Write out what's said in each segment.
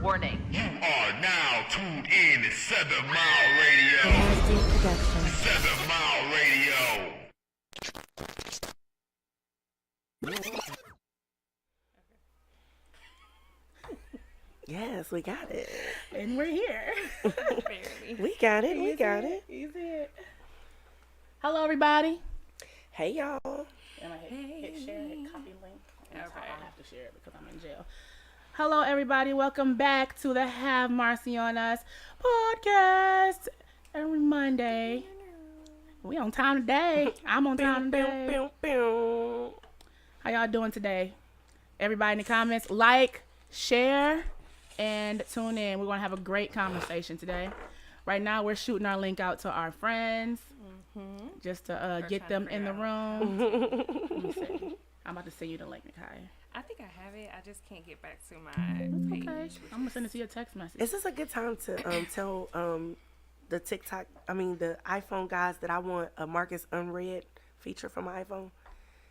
Warning. You are now tuned in to 7 Mile Radio. 7 Mile Radio. Yes, we got it. And we're here. We got it. We got it. Easy. Hello, everybody. Hey, y'all. And I hit share, hit copy link. Okay. I have to share it because I'm in jail. Hello, everybody. Welcome back to the Have Marcy on Us podcast. Every Monday. We on time today. I'm on time today. How y'all doing today? Everybody in the comments, like, share, and tune in. We're going to have a great conversation today. Right now, we're shooting our link out to our friends just to get them in the room. Let me see. I'm about to send you the link, Nakai. I think I have it. I just can't get back to my page. Okay. I'm going to send it to your text message. Is this a good time to tell the iPhone guys that I want a Marcus Unread feature for my iPhone?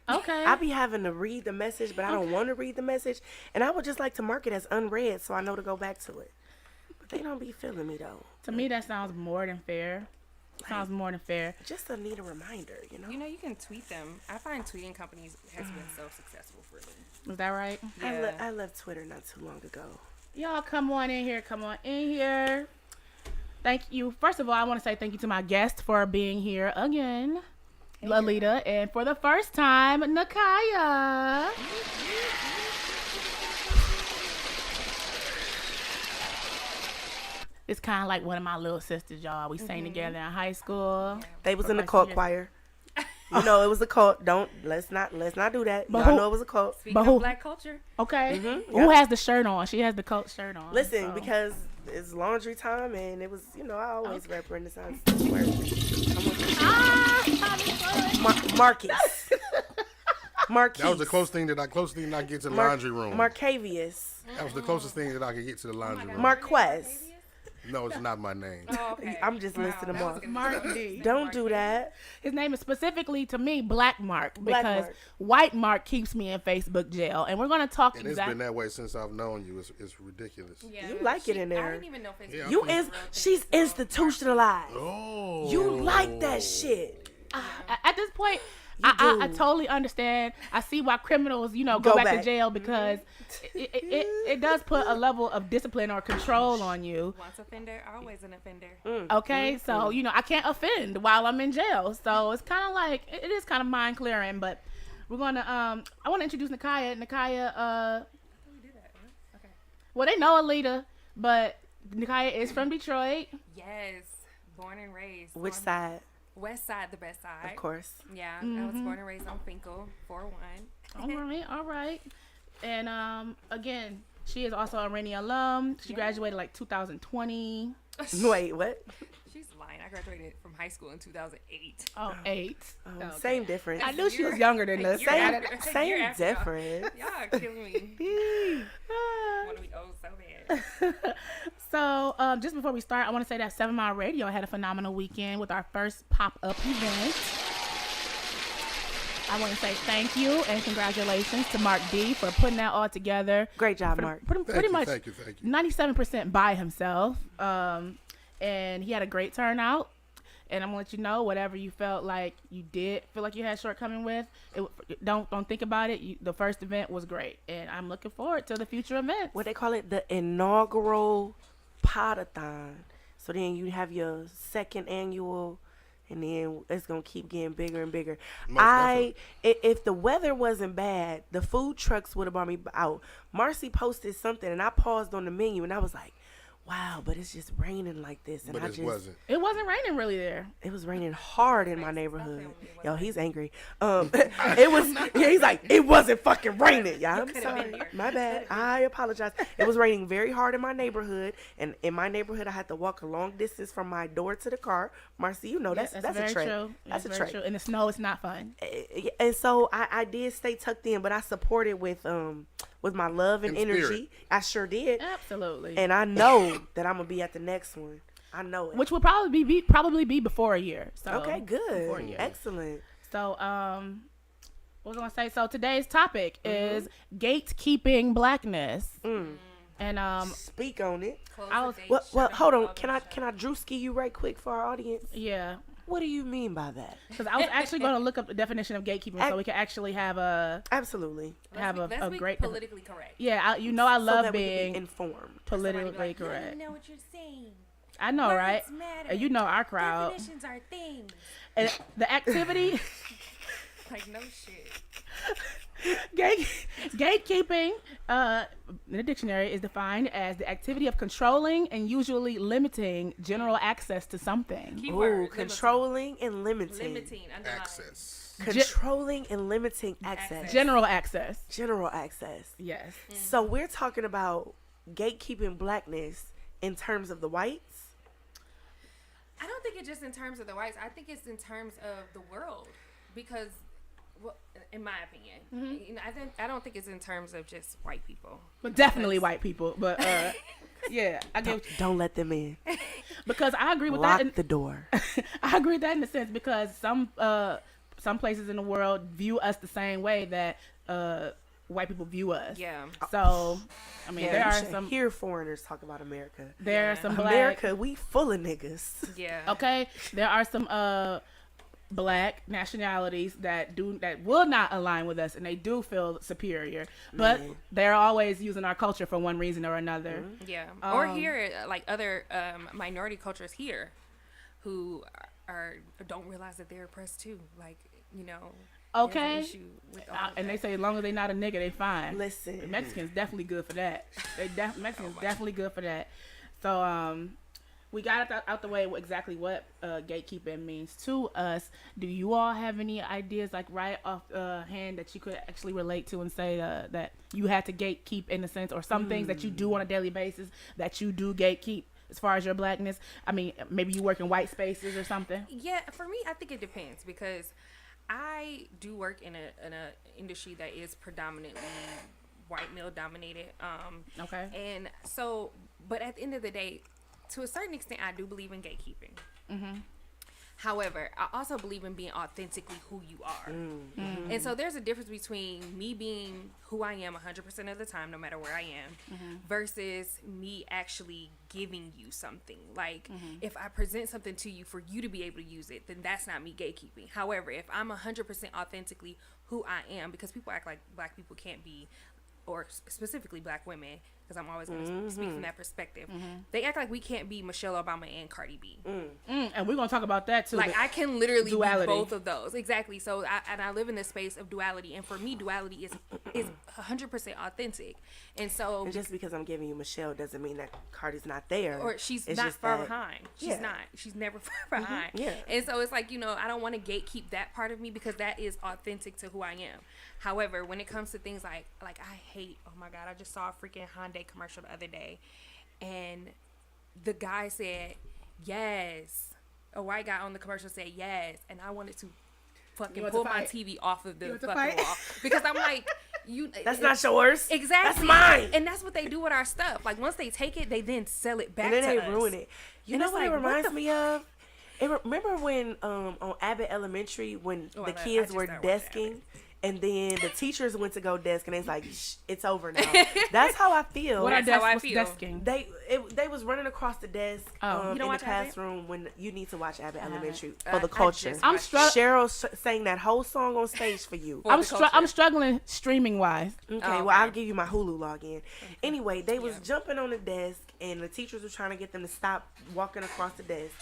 Okay. I be having to read the message, but I don't want to read the message. And I would just like to mark it as unread so I know to go back to it. But they don't be feeling me, though. To me, that sounds more than fair. Sounds more than fair. Just to need a reminder, you know? You know, you can tweet them. I find tweeting companies has been so successful for them. Is that right? Yeah. I left Twitter not too long ago. Y'all come on in here. Come on in here. Thank you. First of all, I want to say thank you to my guest for being here again, Lalita. And for the first time, Nakaya. It's kind of like one of my little sisters, y'all. We sang together in high school. They was in the cult choir. You know it was a cult. Let's not do that. But Y'all know it was a cult. Speaking of black culture, Okay. Who has the shirt on? She has the cult shirt on. Listen, so. because it's laundry time and it was, I always rep Renaissance. Marcus. Marquise. That was the closest thing that I get to the laundry room. Marcavius. That was the closest thing that I could get to the laundry room. Marquez. No, it's not my name. oh, okay. I'm just listing them off. Mark D. Don't do that. His name is specifically to me Black Mark Black because Mark. White Mark keeps me in Facebook jail, and we're gonna talk And it's been that way since I've known you. It's ridiculous. Yeah, You like it in there. I didn't even know Facebook. Yeah, She's institutionalized. Oh. You like that shit. At this point, I totally understand. I see why criminals, go back to jail because it does put a level of discipline or control on you. Once offender, always an offender. Okay, so I can't offend while I'm in jail. So it's kind of like it is kind of mind clearing. But we're gonna I want to introduce Nakaya. Nakaya. We do that. Huh? Okay. Well, they know Alita, but Nakaya is from Detroit. Yes, born and raised. Which on side? West side, the best side. Of course. Yeah, I was born and raised on Finkel, 4-1. All right. And again, she is also a Rainy alum. She graduated like 2020. Wait, what? She's lying. I graduated from high school in 2008. Oh, 8. Oh, same difference. I knew she was younger than us. Same difference. Y'all are killing me. Want to be old so bad. So, just before we start, I want to say that 7 Mile Radio had a phenomenal weekend with our first pop-up event. I want to say thank you and congratulations to Mark D for putting that all together. Great job, Mark. Pretty much Thank you. 97% by himself. And he had a great turnout. And I'm gonna let you know whatever you felt like you did feel like you had shortcoming with. Don't think about it. The first event was great, and I'm looking forward to the future events. What they call it, the inaugural podathon. So then you have your second annual, and then it's gonna keep getting bigger and bigger. If the weather wasn't bad, the food trucks would have brought me out. Marcy posted something, and I paused on the menu, and I was like, wow, but it's just raining like this. And But it wasn't. It wasn't raining really there. It was raining hard in my neighborhood. Yo, he's angry. It was. Yeah, he's like, it wasn't fucking raining. Yeah, I'm sorry. My bad. I apologize. It was raining very hard in my neighborhood, and in my neighborhood, I had to walk a long distance from my door to the car. Marcy, that's very a trek. true. That's a very trek. true. In the snow, it's not fun. And so I did stay tucked in, but I supported with my love and energy. Spirit. I sure did. Absolutely. And I know that I'm gonna be at the next one. I know it. Which will probably be before a year. So Okay, good. Before a year. Excellent. So We're gonna say so. Today's topic is gatekeeping blackness, and Speak on it. I was Well, hold on. Can I Drewski you right quick for our audience? yeah, What do you mean by that? because I was actually gonna look up the definition of gatekeeping so we can actually have a Absolutely. Let's be great politically correct. Yeah, I So love that we can being be informed. politically Somebody be like, correct. You know what you're saying. I know, right? Words matter. And you know our crowd. Definitions are things. And the activity. Like, no shit. Gatekeeping, in the dictionary, is defined as the activity of controlling and usually limiting general access to something. Keyword, Ooh, controlling and limiting. Limiting. Underline. Access. Controlling and limiting access. General access. General access. Yes. So we're talking about gatekeeping blackness in terms of the whites. I don't think it's just in terms of the whites. I think it's in terms of the world, because, well, in my opinion, you know, I don't think it's in terms of just white people. But definitely white people. But yeah, I get Don't let them in. because I agree with Lock that. the door. I agree with that in a sense because some places in the world view us the same way that white people view us. Yeah. So, I mean, there you are should some. hear foreigners talk about America. There are some black. America, we full of niggas. Yeah. Okay, there are some black nationalities that will not align with us, and they do feel superior, but Man. they're always using our culture for one reason or another. Yeah. Or here, like other minority cultures here, who don't realize that they're oppressed too. Like, you know. there's an Okay, issue with all of and they that. say as long as they're not a nigga, they fine. Listen. The Mexicans definitely good for that. Mexicans definitely good for that. So we got out the way exactly what gatekeeping means to us. Do you all have any ideas, like right off hand, that you could actually relate to and say that you had to gatekeep in a sense, or some things that you do on a daily basis that you do gatekeep as far as your blackness? I mean, maybe you work in white spaces or something. Yeah, for me, I think it depends, because I do work in a industry that is predominantly white male dominated. Okay. And so, but at the end of the day, to a certain extent, I do believe in gatekeeping. However, I also believe in being authentically who you are. And so there's a difference between me being who I am 100% of the time, no matter where I am, versus me actually giving you something. Like, if I present something to you for you to be able to use it, then that's not me gatekeeping. However, if I'm 100% authentically who I am, because people act like black people can't be, or specifically black women, because I'm always going to speak from that perspective. They act like we can't be Michelle Obama and Cardi B. And we're gonna talk about that too. Like, I can literally duality. be both of those. Exactly. So I live in this space of duality, and for me, duality is 100% authentic. And so, And just because I'm giving you Michelle doesn't mean that Cardi's not there. or she's It's not just far that- behind. She's Yeah. not. She's never far behind. Yeah. And so it's like, you know, I don't want to gatekeep that part of me, because that is authentic to who I am. However, when it comes to things like I hate, oh my God, I just saw a freaking Hyundai commercial the other day, and the guy said, yes. A white guy on the commercial said yes, and I wanted to fucking want pull to my fight? TV off of the want to fucking fight? wall, because I'm like, That's not yours. Exactly. That's mine. And that's what they do with our stuff. Like, once they take it, they then sell it back And then to they us. ruin it. You And know it's what it like, what reminds the me of? Remember when on Abbott Elementary, when Oh, the I kids just were started watching desking, and then the teachers went to go desk, and it's like, shh, it's over now. That's how I feel. what are That's how I what's feel. desking? They was running across the desk Oh. You don't in the watch Abbott? classroom when you need to watch Abbott Elementary I for the just culture. watched I'm it. Cheryl sang that whole song on stage for you. For the culture. I'm struggling streaming wise. Okay, Oh, well, I'll okay. give you my Hulu login. Anyway, they was jumping on the desk, and the teachers were trying to get them to stop walking across the desk.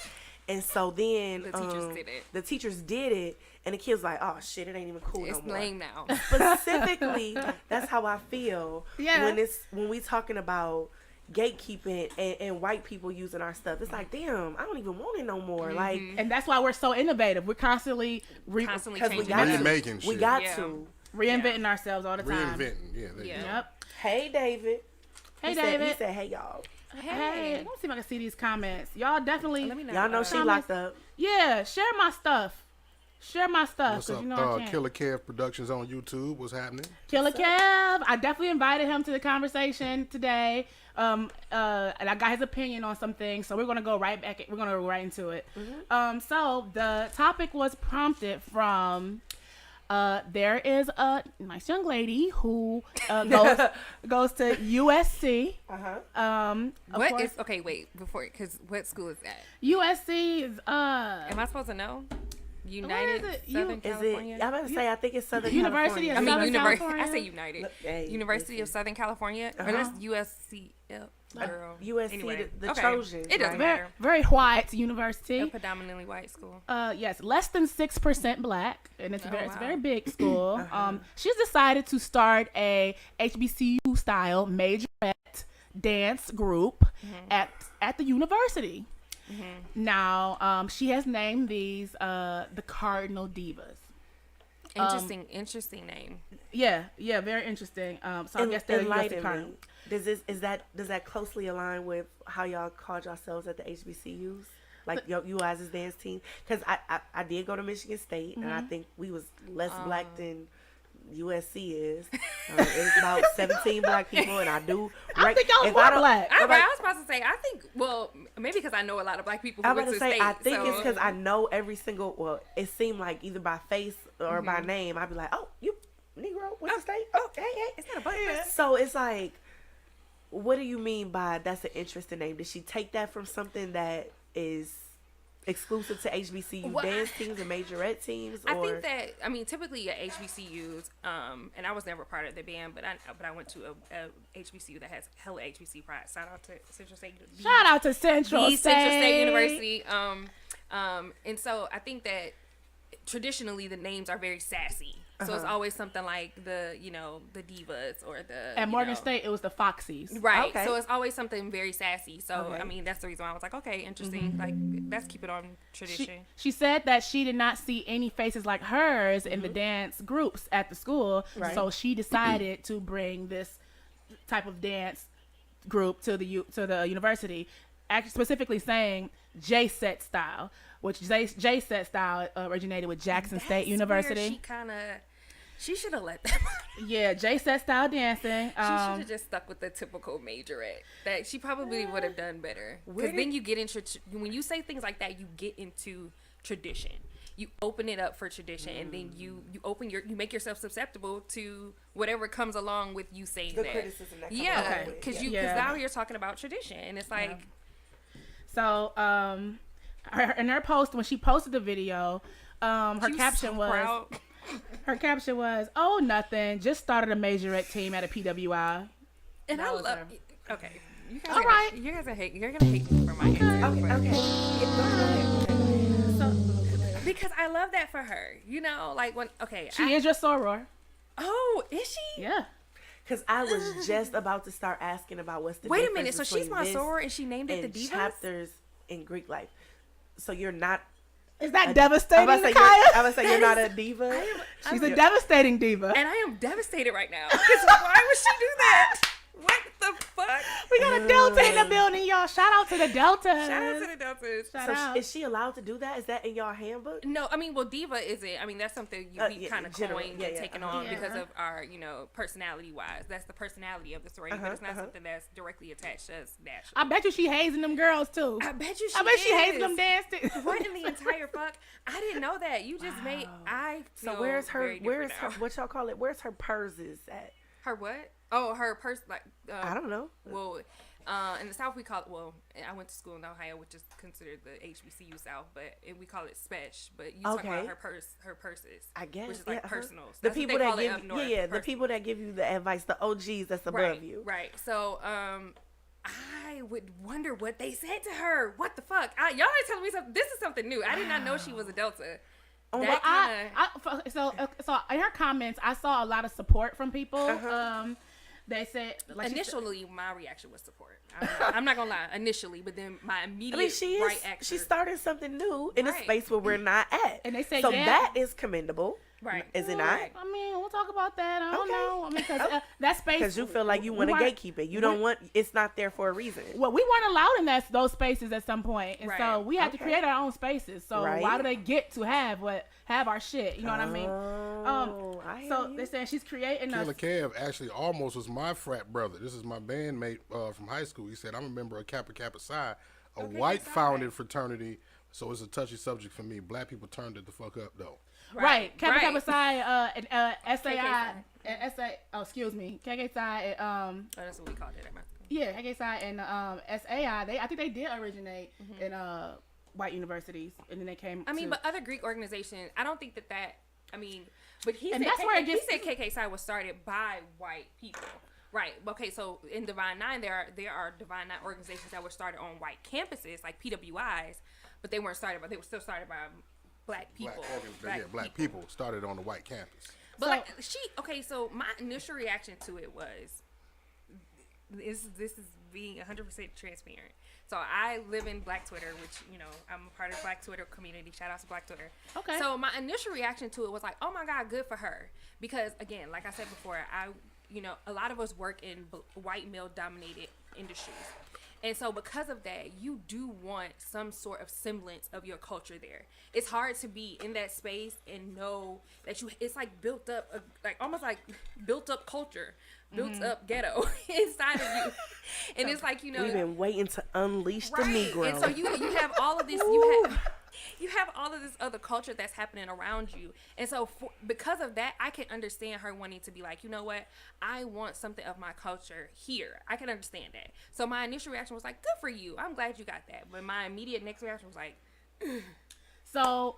And so then The teachers did it. The teachers did it, and the kids like, oh shit, it ain't even cool It's no more. lame now. Specifically, that's how I feel Yeah. when we talking about gatekeeping and white people using our stuff. It's like, damn, I don't even want it no more. Like, And that's why we're so innovative. We're constantly Constantly because we changing. got it. to. Remaking We shit. got Yeah. to. reinventing ourselves all the time. Reinventing. Yeah. There you Yeah. go. Yep. Hey, David. Hey, He David. said, hey, y'all. Hey, let me see if I can see these comments. Y'all definitely, Let me know. Y'all know she Thomas. locked up. yeah, share my stuff. Share my stuff, What's because up? you know I can't. Killer Kev Productions on YouTube. What's happening? Killer Kev. I definitely invited him to the conversation today. And I got his opinion on some things, so we're gonna go right back. We're gonna go right into it. So the topic was prompted from There is a nice young lady who goes to USC. Okay, wait, because what school is that? USC is Am I supposed to know? United Southern California. I'm about to say I think it's Southern University California. of Southern California. I say United. University of Southern California. Or that's USC. Girl. USC, Anyway, the okay. Trojans. It doesn't right? matter. Very white university. A predominantly white school. Yes, less than 6% black, and it's wow. it's a very big school. She's decided to start a HBCU style majorette dance group at the university. Now, she has named these the Cardinal Divas. Interesting name. Yeah, very interesting. So I guess they're Enlighten Cardinal. me. Does that closely align with how y'all called yourselves at the HBCUs? Like you guys' dance team? Because I did go to Michigan State, and I think we was less black than USC is. It's about 17 black people, and I do. I think y'all were black. I was about to say, I think, well, maybe because I know a lot of black people who I'm went about to to say, state. I think it's because I know every single. Well, it seemed like either by face or by name, I'd be like, "Oh, you Negro, what's your state? Oh, hey, It's not a black So it's like, what do you mean by that's an interesting name? Did she take that from something that is exclusive to HBCU dance teams and majorette teams? Or? I think that, I mean, typically at HBCUs, and I was never part of the band, but I went to a HBCU that has hella HBC pride. Shout out to Central State. Shout out to Central State. Central State University. And so I think that traditionally the names are very sassy. So it's always something like the Divas or the... At Morgan State, it was the Foxies. Right. Okay. So it's always something very sassy. So, I mean, that's the reason why I was like, okay, interesting. Like, let's keep it on tradition. She said that she did not see any faces like hers in the dance groups at the school. Right. So she decided to bring this type of dance group to the university, actually specifically saying J-set style, which J-set style originated with Jackson State University. She should have let them. Yeah, J-set style dancing. She should have just stuck with the typical majorette. That she probably would have done better. Because then you get into, when you say things like that, you get into tradition. You open it up for tradition, and then you make yourself susceptible to whatever comes along with you saying the that. criticism that comes Yeah, with it. because now you're talking about tradition, and it's like. So, in her post, when she posted the video, her caption was. Her caption was, "Oh, nothing. Just started a majorette team at a PWI." And I love. Okay, you guys. All right. You guys are hate. You're gonna hate me for my answer. Okay. So, because I love that for her. You know, like when. Okay. She is your soror. Oh, is she? Yeah. Because I was just about to start asking about what's the Wait a difference minute. So she's my between soror, and she named it and the Divas. chapters in Greek life. So you're not. Is that devastating, I'm Nakaya? gonna say you're not a diva. She's a devastating diva. And I am devastated right now. Because why would she do that? What the fuck? We got a Delta in the building, y'all. Shout out to the Delta. Shout out to the Deltas. Shout So out. is she allowed to do that? Is that in y'all handbook? No, I mean, well, diva isn't. I mean, that's something we kind of general. coined Yeah, and yeah, taken on because of our, personality-wise. That's the personality of the sorority, but it's not something that's directly attached to us naturally. I bet you she hazing them girls too. I bet you she I bet she is. hazing them dances. What in the entire fuck? I didn't know that. You just made. I feel So where's her? very Where's different her? now. What y'all call it? Where's her purses at? Her what? Oh, her purse. Like I don't know. Well, in the South we call it. Well, I went to school in Ohio, which is considered the HBCU South, but we call it Spesh. But you talk about her purses. I guess, which is like yeah, personal. The That's people what they that call it give, up north, the personal. people that give you the advice, the OGs that's above you. Right. So, I would wonder what they said to her. What the fuck? Y'all are telling me something. This is something new. I did not know she was a Delta. Oh, So in her comments, I saw a lot of support from people. They said like Initially, my reaction was support. I'm not gonna lie. Initially, but then my immediate right action. She started something new in a Right. space where we're not at. And they say, so yeah. that is commendable. Right. Is it not? I mean, we'll talk about that. I don't Okay. know. I mean, because that space. Because you feel like you want to gatekeep it. You don't want. It's not there for a reason. Well, we weren't allowed in those spaces at some point, and so Right. we had to create our own spaces. So Right. why do they get to have our shit? You know what I mean? I hear So you. they're saying she's creating Killer us. Kev actually almost was my frat brother. This is my bandmate from high school. He said, I'm a member of Kappa Kappa Psi, a white founded fraternity, so it's a touchy subject for me. Black people turned it the fuck up, though. Right. Kappa right. Kappa Psi, and SAI, KK and SA. Oh, excuse me. KK Psi and Oh, that's what we called it at my school. yeah, KK Psi and SAI. I think they did originate in white universities, and then they came. I mean, to, but other Greek organizations, I don't think that. I mean, but he And said that's where it he gets- said KK Psi was started by white people. Right. Okay. So in Divine Nine, there are Divine Nine organizations that were started on white campuses, like PWIs, but they weren't started. But they were still started by black people. Black people started on the white campus. But So- like so my initial reaction to it was, this is being 100% transparent. So I live in Black Twitter, which, I'm a part of the Black Twitter community. Shout out to Black Twitter. Okay. So my initial reaction to it was like, oh my God, good for her. Because again, like I said before, a lot of us work in white male dominated industries. And so because of that, you do want some sort of semblance of your culture there. It's hard to be in that space and know that it's like built up, like almost like built up culture, built up ghetto inside of you. And it's like, We've been waiting to unleash the Negro. And so you have all of this, you have all of this other culture that's happening around you. And so because of that, I can understand her wanting to be like, you know what? I want something of my culture here. I can understand that. So my initial reaction was like, good for you. I'm glad you got that. But my immediate next reaction was like, so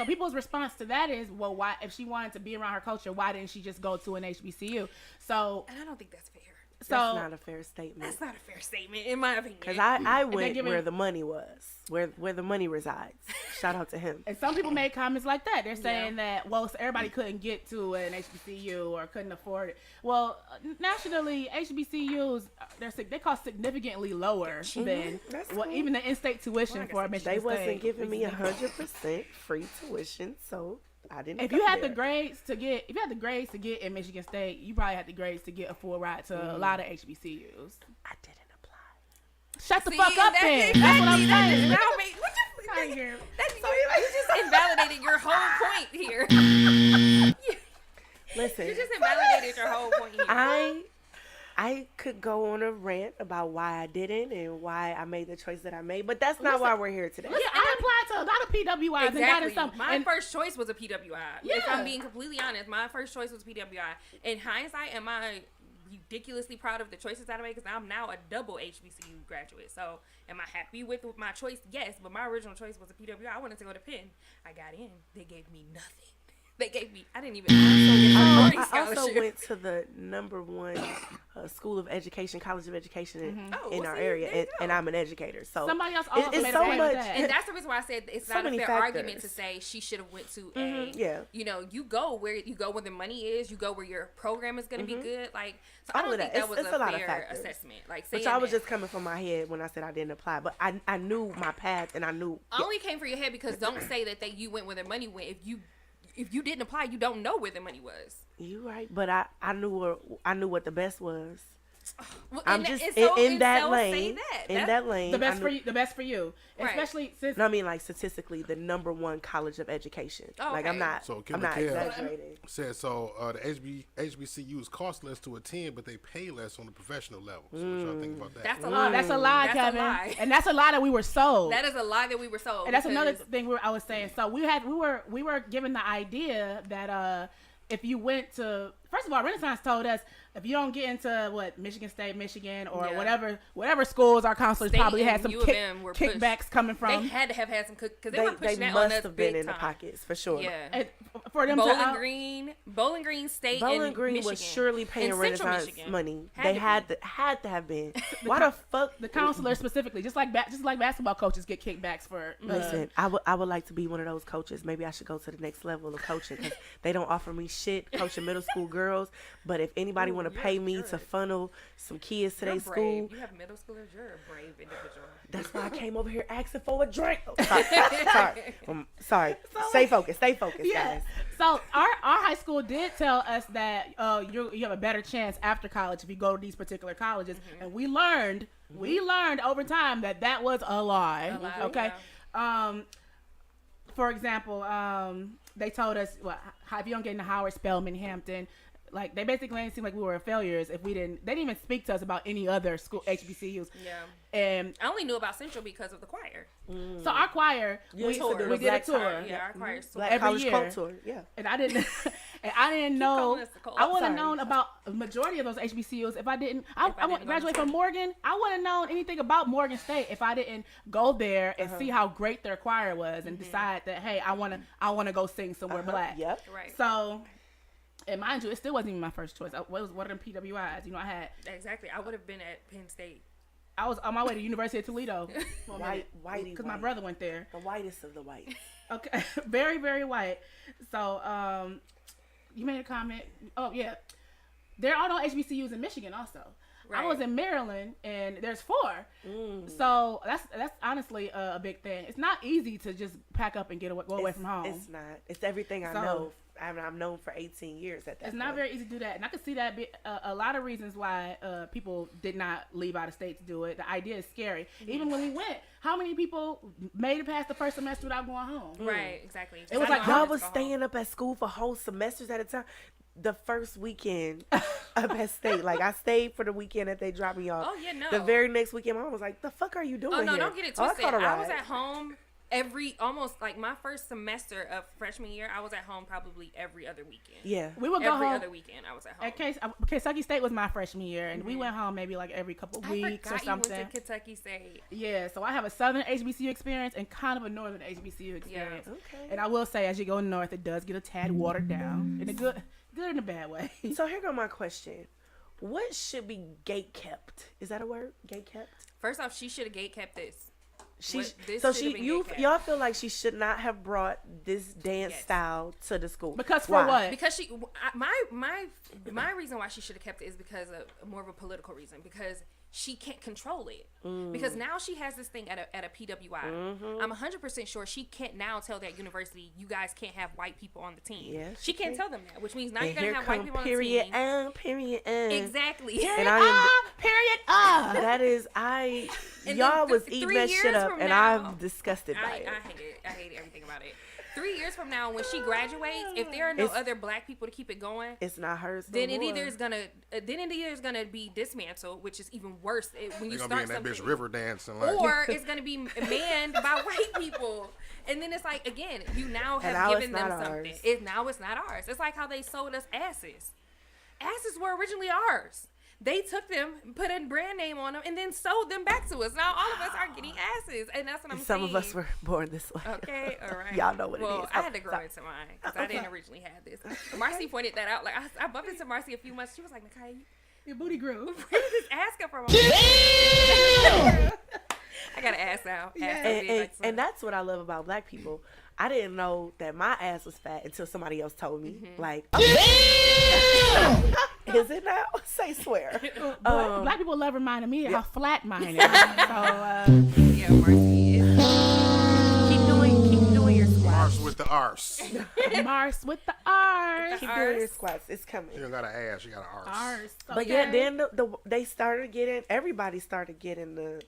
people's response to that is, well, why, if she wanted to be around her culture, why didn't she just go to an HBCU? So, and I don't think that's fair. so That's not a fair statement. That's not a fair statement, in my opinion. Because I went giving- where the money was, where the money resides. Shout out to him. and some people made comments like that. They're saying that, well, so everybody couldn't get to an HBCU or couldn't afford it. Well, nationally, HBCUs, they cost significantly lower than That's what cool. even the in-state tuition for a Michigan They State. wasn't giving me 100% free tuition, so I didn't. If go you had the there. grades to get in Michigan State, you probably had the grades to get a full ride to a lot of HBCUs. I didn't apply. Shut the fuck up, then. Exactly, That's what I'm that is saying. now you just invalidated your whole point here. Listen, You just invalidated your whole point here. I could go on a rant about why I didn't and why I made the choice that I made, but that's not why we're here today. Listen, I applied to a lot of PWIs and got in some. My and- first choice was a PWI. Yeah. If I'm being completely honest, my first choice was PWI. In hindsight, am I ridiculously proud of the choices that I made? Because I'm now a double HBCU graduate. So am I happy with my choice? Yes, but my original choice was a PWI. I wanted to go to Penn. I got in. They gave me nothing. They gave me. I didn't even. I also went to the #1 school of education, college of education in our area, and I'm an educator. So Somebody else also it's made so a point much. with that. And that's the reason why I said it's So not a many fair argument to factors. say she should have went to a. yeah. You go where the money is. You go where your program is going to be good. Like, so I All don't of think that. that was It's a a lot of fair factors. assessment. Like, saying Which I was that just coming from my head when I said I didn't apply, but I knew my path and I knew. only came for your head because don't say that you went where the money went. If you didn't apply, you don't know where the money was. You right, but I knew what the best was. Well, I'm and just and so- in and that so lane. say that. In That's- that lane, the best I for knew- you, the best for you, Right. especially since No, I mean like statistically, the #1 college of education. Oh, Like okay. I'm not So Kim I'm not McKell exaggerating. said the HBCUs cost less to attend, but they pay less on the professional level. So what y'all think about that? That's a lie. that's a lie, That's Kevin, a lie. and that's a lie that we were sold. That is a lie that we were sold. And that's another because- thing I was saying. So we were given the idea that if you went to, first of all, Renaissance told us if you don't get into Michigan State, Michigan, or Yeah. whatever schools our counselors State probably and had some U of M were pushed. kickbacks coming They from. had to have had some because they were They pushing that on must us have been big in the time. pockets for sure. Yeah. And for them Bowling to Green State, Bowling and Green Michigan. was surely paying And Central Renaissance Michigan. money. Had They to had to have been. Why the fuck? the counselors specifically, just like basketball coaches get kickbacks for. Listen, I would like to be one of those coaches. Maybe I should go to the next level of coaching because they don't offer me shit coaching middle school girls. But if anybody want to pay me to funnel some kids to their You're school, brave. You have middle schoolers. You're a brave individual. that's why I came over here asking for a drink. Oh, sorry. Stay focused, guys. So our high school did tell us that you have a better chance after college if you go to these particular colleges, and we learned over time that was a lie. A lie, Okay. yeah. For example, they told us if you don't get into Howard, Spelman, Hampton, like they basically made it seem like we were failures if we didn't. They didn't even speak to us about any other school HBCUs. Yeah. And I only knew about Central because of the choir. so our choir, we did a tour. Yeah, our choir tour. Black every College year. Cult Tour. Yeah. And I didn't know. calling us the cult. I would have Sorry. known about a majority of those HBCUs if I didn't. I didn't go to graduate school. from Morgan. I wouldn't have known anything about Morgan State if I didn't go there and see how great their choir was and decide that, hey, I wanna go sing somewhere black. Yep. Right. So, and mind you, it still wasn't even my first choice. What was one of them PWIs? You know, Exactly. I would have been at Penn State. I was on my way to University of Toledo. Whitey because my white. brother went there. The whitest of the white. Okay, very, very white. So, you made a comment. Oh, yeah. There are no HBCUs in Michigan also. Right. I was in Maryland, and there's 4. So, that's honestly a big thing. It's not easy to just pack up and go away from home. It's not. It's everything I So- know. I've known for 18 years at that It's not point. very easy to do that. And I could see that be a lot of reasons why people did not leave out of state to do it. The idea is scary. Even when we went, how many people made it past the first semester without going home? Right. Exactly. It was I like know I Y'all wanted was to go home. staying up at school for whole semesters at a time. The first weekend up at state, like I stayed for the weekend that they dropped me off. Oh, yeah, no. The very next weekend, Mom was like, "The fuck are you doing Oh no! here?" Don't get it "Oh, twisted. caught a I was ride." at home almost like my first semester of freshman year. I was at home probably every other weekend. Yeah. We would go Every home. other weekend, I was at home. At Kentucky State was my freshman year, and we went home maybe like every couple I weeks or forgot you something. went to Kentucky State. Yeah, so I have a southern HBCU experience and kind of a northern HBCU experience. Okay. And I will say, as you go north, it does get a tad watered down in a good in a bad way. So here go my question: what should be gate kept? Is that a word? Gate kept? First off, she should have gate kept this. This So should've been gate-kept. y'all feel like she should not have brought this dance Yes. style to the school Because for Why? what? Because my reason why she should have kept it is because of more of a political reason, because she can't control it. Because now she has this thing at a PWI. I'm 100% sure she can't now tell that university, you guys can't have white people on the team. Yes, she she can't can. tell them that, which means now And you're gonna here have white come people period on the team. period Exactly. And I am Period. that is And y'all then was 3 eating that years shit up from and now- I'm disgusted by it. I hate it. I hate everything about it. 3 years from now, when she graduates, if there are no other black people to keep it going, It's not hers. then no it more. either is gonna be dismantled, which is even worse when you They're gonna be start in that something, bitch river dancing like. or it's gonna be manned by white people. And then it's like, again, you now have now it's given them not something. ours. Now it's not ours. It's like how they sold us asses. Asses were originally ours. They took them, put a brand name on them, and then sold them back to us. Now all of us are getting asses, and that's what I'm Some saying. of us were born this way. Okay, all right. Y'all know what it well, is. I had to grow Sorry. into mine because I didn't originally have this. Marcy pointed that out. Like I bumped into Marcy a few months. She was like, "Nakai, Your booty grew. where did this ass come from?" I got an ass out. Ass so big, like And that's what I love about black people. I didn't know that my ass was fat until somebody else told me. Like, is it now? Say swear. Black people love reminding me how flat mine is. So, yeah, Marcy. Keep doing your squats. Mars with the arse. Mars with the R's. Keep doing your squats. It's coming. You don't got an ass, you got an arse. R's. But yeah, then they started getting. Everybody started getting the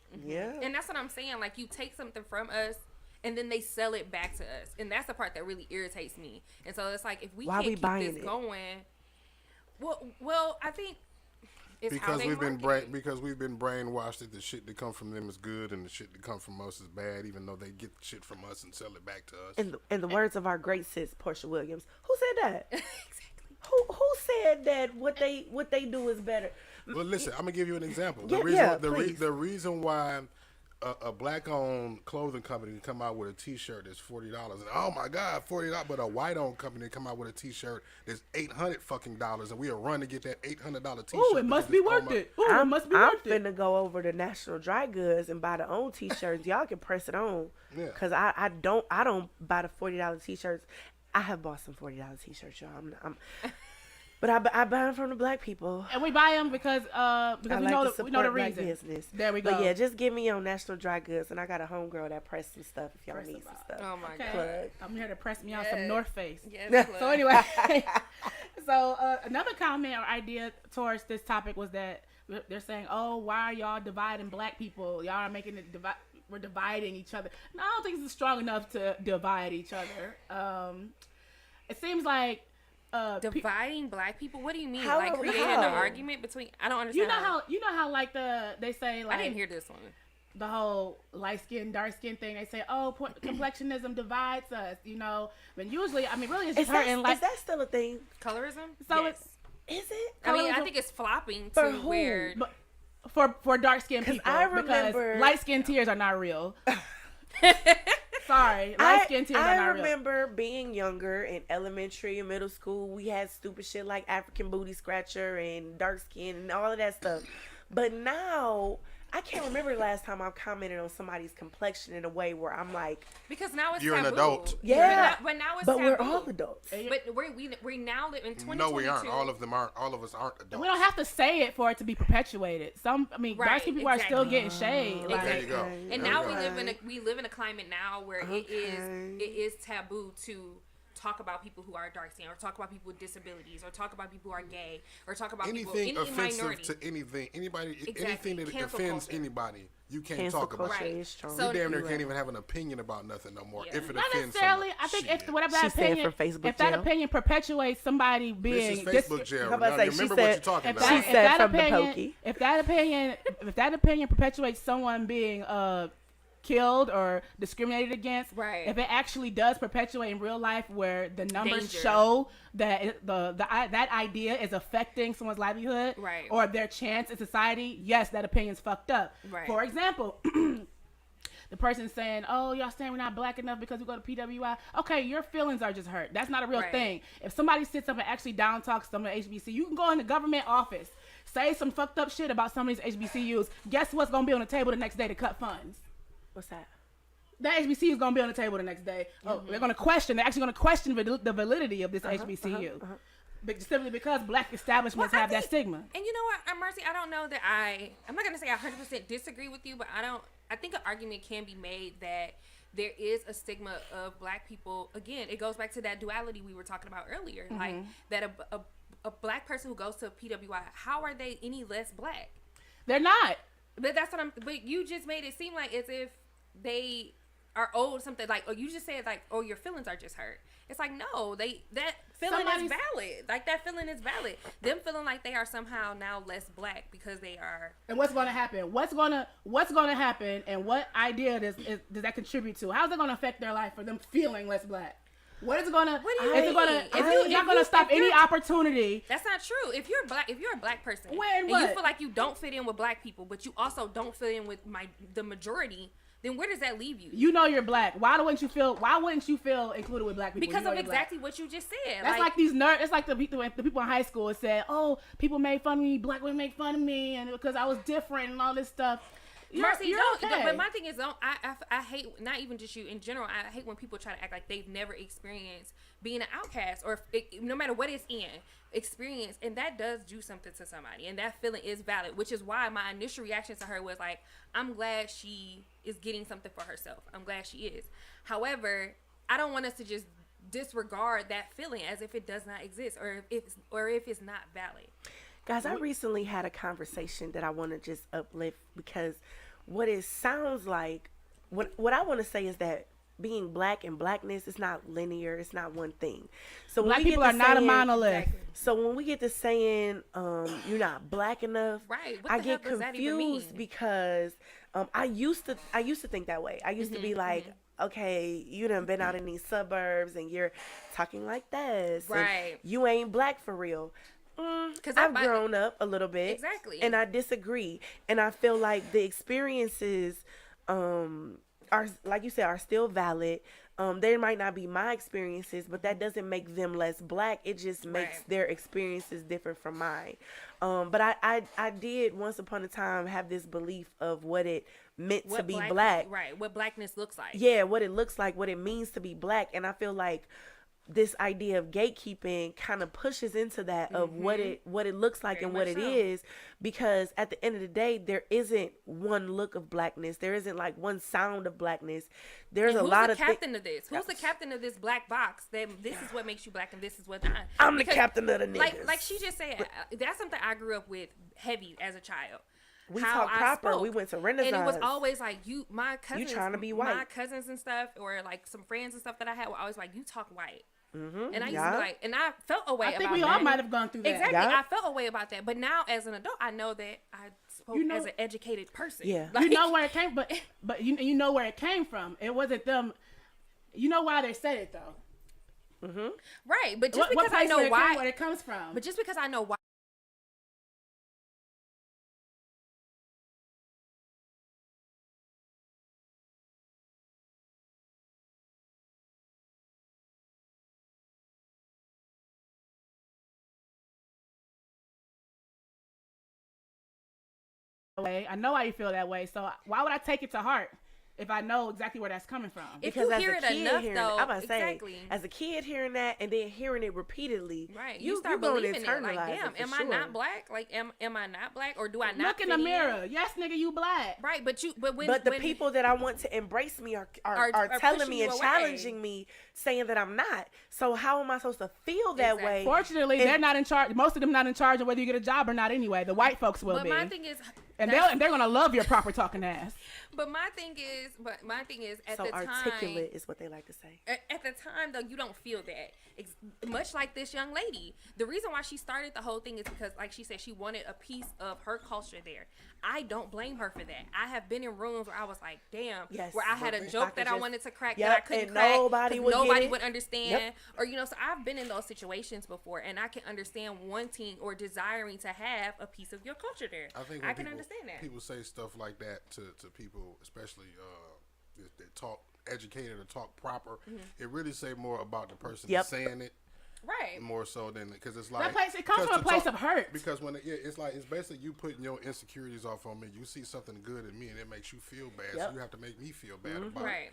And that's what I'm saying. Like, you take something from us, and then they sell it back to us, and that's the part that really irritates me. And so it's like, if we Why can't we keep buying this it? going, well, I think it's how Because they we've been market it. because we've been brainwashed that the shit that come from them is good and the shit that come from us is bad, even though they get shit from us and sell it back to us. in the words of our great sis Portia Williams, who said that? Exactly. Who said that what they do is better? Well, listen, I'm gonna give you an example. Yeah, The please. reason why a black-owned clothing company can come out with a T-shirt that's $40, and oh my God, $40, but a white-owned company come out with a T-shirt that's $800 and we'll run to get that $800 T-shirt. Ooh, it must be worth it. Ooh, it must be worth it. I'm finna go over to National Dry Goods and buy the own T-shirts. Y'all can press it on. Yeah. Cause I don't buy the $40 T-shirts. I have bought some $40 T-shirts, y'all. But I buy them from the black people. And we buy them because I we like know to we know the support black reason. business. There we go. But yeah, just give me on National Dry Goods, and I got a homegirl that press some stuff if y'all Press need them some out. stuff. Oh my Okay. God. I'm here to press me out Yes. some North Face. Yes, So anyway, another comment or idea towards this topic was that they're saying, "Oh, why are y'all dividing black people? Y'all are making it we're dividing each other." No, I don't think it's strong enough to divide each other. It seems like Dividing black people? What do you mean? How Like are we- creating how? an argument between? I don't understand. You know how like they say like I didn't hear this one. the whole light skin, dark skin thing. They say, oh, complexionism divides us, you know. But usually, I mean, really, it's hurting. Is that still a thing? Colorism? So yes. Is it? I mean, I colorism- think it's flopping For to who? where. But for dark skinned people, I remember- because light skin tears are not real. Sorry, light skin tears are not I real. remember being younger in elementary and middle school. We had stupid shit like African booty scratcher and dark skin and all of that stuff. But now, I can't remember the last time I've commented on somebody's complexion in a way where I'm like, Because now it's You're an taboo. adult. yeah, But now it's but taboo. we're all adults. But we now live in 2022. No, we aren't. All of them aren't. All of us aren't adults. We don't have to say it for it to be perpetuated. Dark Right, skin people are still exactly. getting shade. Like, There you go. And There now you go. we live in a climate now where it is taboo to talk about people who are dark skinned, or talk about people with disabilities, or talk about people who are gay, or talk about Anything people offensive minority. to anything, anybody, Exactly. anything that Cancel offends culture. anybody, you can't Cancel talk about. culture Right. is strong. So- You damn near You're can't right. even have an opinion about nothing no more Yeah. if it not offends necessarily. somebody. I think Shit. if whatever that She said opinion, from Facebook if that jail. opinion perpetuates somebody This being is Facebook jail. How about Now, say, you she remember said- what you're talking If about. She that, said if that from the opinion, pokey. if that opinion perpetuates someone being killed or discriminated against, Right. if it actually does perpetuate in real life where the numbers Danger. show that that idea is affecting someone's livelihood Right. or their chance in society, yes, that opinion's fucked up. Right. For example, the person saying, oh, y'all saying we're not black enough because we go to PWI. Okay, your feelings are just hurt. That's not a real Right. thing. If somebody sits up and actually down talks some of the HBC, you can go in the government office, say some fucked up shit about some of these HBCUs. Guess what's going to be on the table the next day to cut funds? What's that? That HBCU is going to be on the table the next day. Oh, they're actually going to question the validity of this HBCU. Simply because black establishments Well, I have that think- stigma. And you know what, Mercy, I don't know that I'm not going to say I 100% disagree with you, but I think an argument can be made that there is a stigma of black people. Again, it goes back to that duality we were talking about earlier. Like, that a black person who goes to a PWI, how are they any less black? They're not. But but you just made it seem like as if they are owed something, like, or you just said like, oh, your feelings are just hurt. It's like, no, that feeling is valid. Like, that feeling is valid. Them feeling like they are somehow now less black because they are. And what's going to happen? What's going to happen? And what idea does that contribute to? How's it going to affect their life for them feeling less black? What is it going to? What do you Is it mean? going to? It's not going to stop any opportunity. That's not true. If you're a black person, When and what? you feel like you don't fit in with black people, but you also don't fit in with the majority, then where does that leave you? You know you're black. Why wouldn't you feel included with black people? Because You know of you're black. exactly what you just said. That's like these nerds. It's like the people in high school that said, "Oh, people made fun of me. Black women make fun of me, and because I was different and all this stuff." Mercy, okay. but my thing is, I hate, not even just you, in general, I hate when people try to act like they've never experienced being an outcast, or no matter what it's in, experience, and that does do something to somebody, and that feeling is valid, which is why my initial reaction to her was like, I'm glad she is getting something for herself. I'm glad she is. However, I don't want us to just disregard that feeling as if it does not exist, or if it's not valid. Guys, I recently had a conversation that I want to just uplift, because what it sounds like, what I want to say is that being black and blackness is not linear. It's not one thing. So Black people are not a monolith. So when we get to saying you're not black enough, Right. What I the get hell does that even mean? confused because I used to think that way. I used to be like, okay, you done been out in these suburbs and you're talking like this. and Right. you ain't black for real. 'Cause I've I- grown up a little bit. Exactly. And I disagree. And I feel like the experiences are, like you said, are still valid. They might not be my experiences, but that doesn't make them less black. It just makes Right. their experiences different from mine. But I did once upon a time have this belief of what it meant to be black. Right. What blackness looks like. Yeah, what it looks like, what it means to be black. And I feel like this idea of gatekeeping kind of pushes into that of what it looks like Very and what much it so. is, because at the end of the day, there isn't one look of blackness. There isn't like one sound of blackness. There's And a who's lot the of captain of this? Who's the captain of this black box? That this is what makes you black and this is what not. I'm Because, the captain of the niggas. like she just said, that's something I grew up with heavy as a child. We How talk I proper. spoke. We went to And it was Renaissance. always like, my cousins. trying to be My white. cousins and stuff, or like some friends and stuff that I had were always like, you talk white. And I used to be like, and I felt a way about that. I think we all might have gone through that. Exactly. I felt a way about that. But now as an adult, I know that I spoke as an educated person. Yeah. Like, you know where it came, but you know where it came from. It wasn't them. You know why they said it though. Right. But just because I know where it comes from. But just because I know why. I know why you feel that way. So why would I take it to heart if I know exactly where that's coming from? If you hear it enough, though, I'm about to say, exactly. as a kid hearing that and then hearing it repeatedly, right? You start believing it. Like, damn, am I not black? Like, am I not black, or do I not look in the mirror? Yes, nigga, you black. Right, but the people that I want to embrace me are telling me and challenging me, saying that I'm not. So how am I supposed to feel that way? Fortunately, they're not in charge. Most of them not in charge of whether you get a job or not. Anyway, the white folks will be. But my thing is. And they're gonna love your proper talking ass. But my thing is, at the time, articulate is what they like to say. At the time, though, you don't feel that. Much like this young lady, the reason why she started the whole thing is because, like she said, she wanted a piece of her culture there. I don't blame her for that. I have been in rooms where I was like, damn, where I had a joke that I wanted to crack that I couldn't crack. Nobody would understand. Or, so I've been in those situations before, and I can understand wanting or desiring to have a piece of your culture there. I can understand that. People say stuff like that to people, especially that talk educated or talk proper. It really say more about the person that's saying it. Right. More so than because it's like it comes from a place of hurt. Because when it's basically you putting your insecurities off on me. You see something good in me and it makes you feel bad. So you have to make me feel bad about it.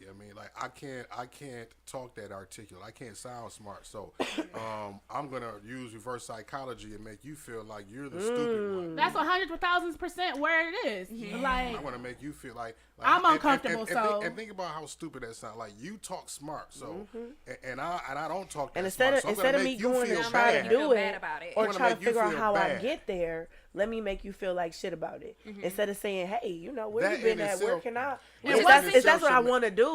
You know what I mean? Like I can't talk that articulate. I can't sound smart. So I'm gonna use reverse psychology and make you feel like you're the stupid one. That's 100,000% where it is. Yeah. Like I want to make you feel like I'm uncomfortable. And think about how stupid that sounds. Like you talk smart, so and I don't talk that smart. So instead of me going to try to do it or try to figure out how I get there, let me make you feel like shit about it. Instead of saying, hey, where you been at? Where can I? If that's what I want to do.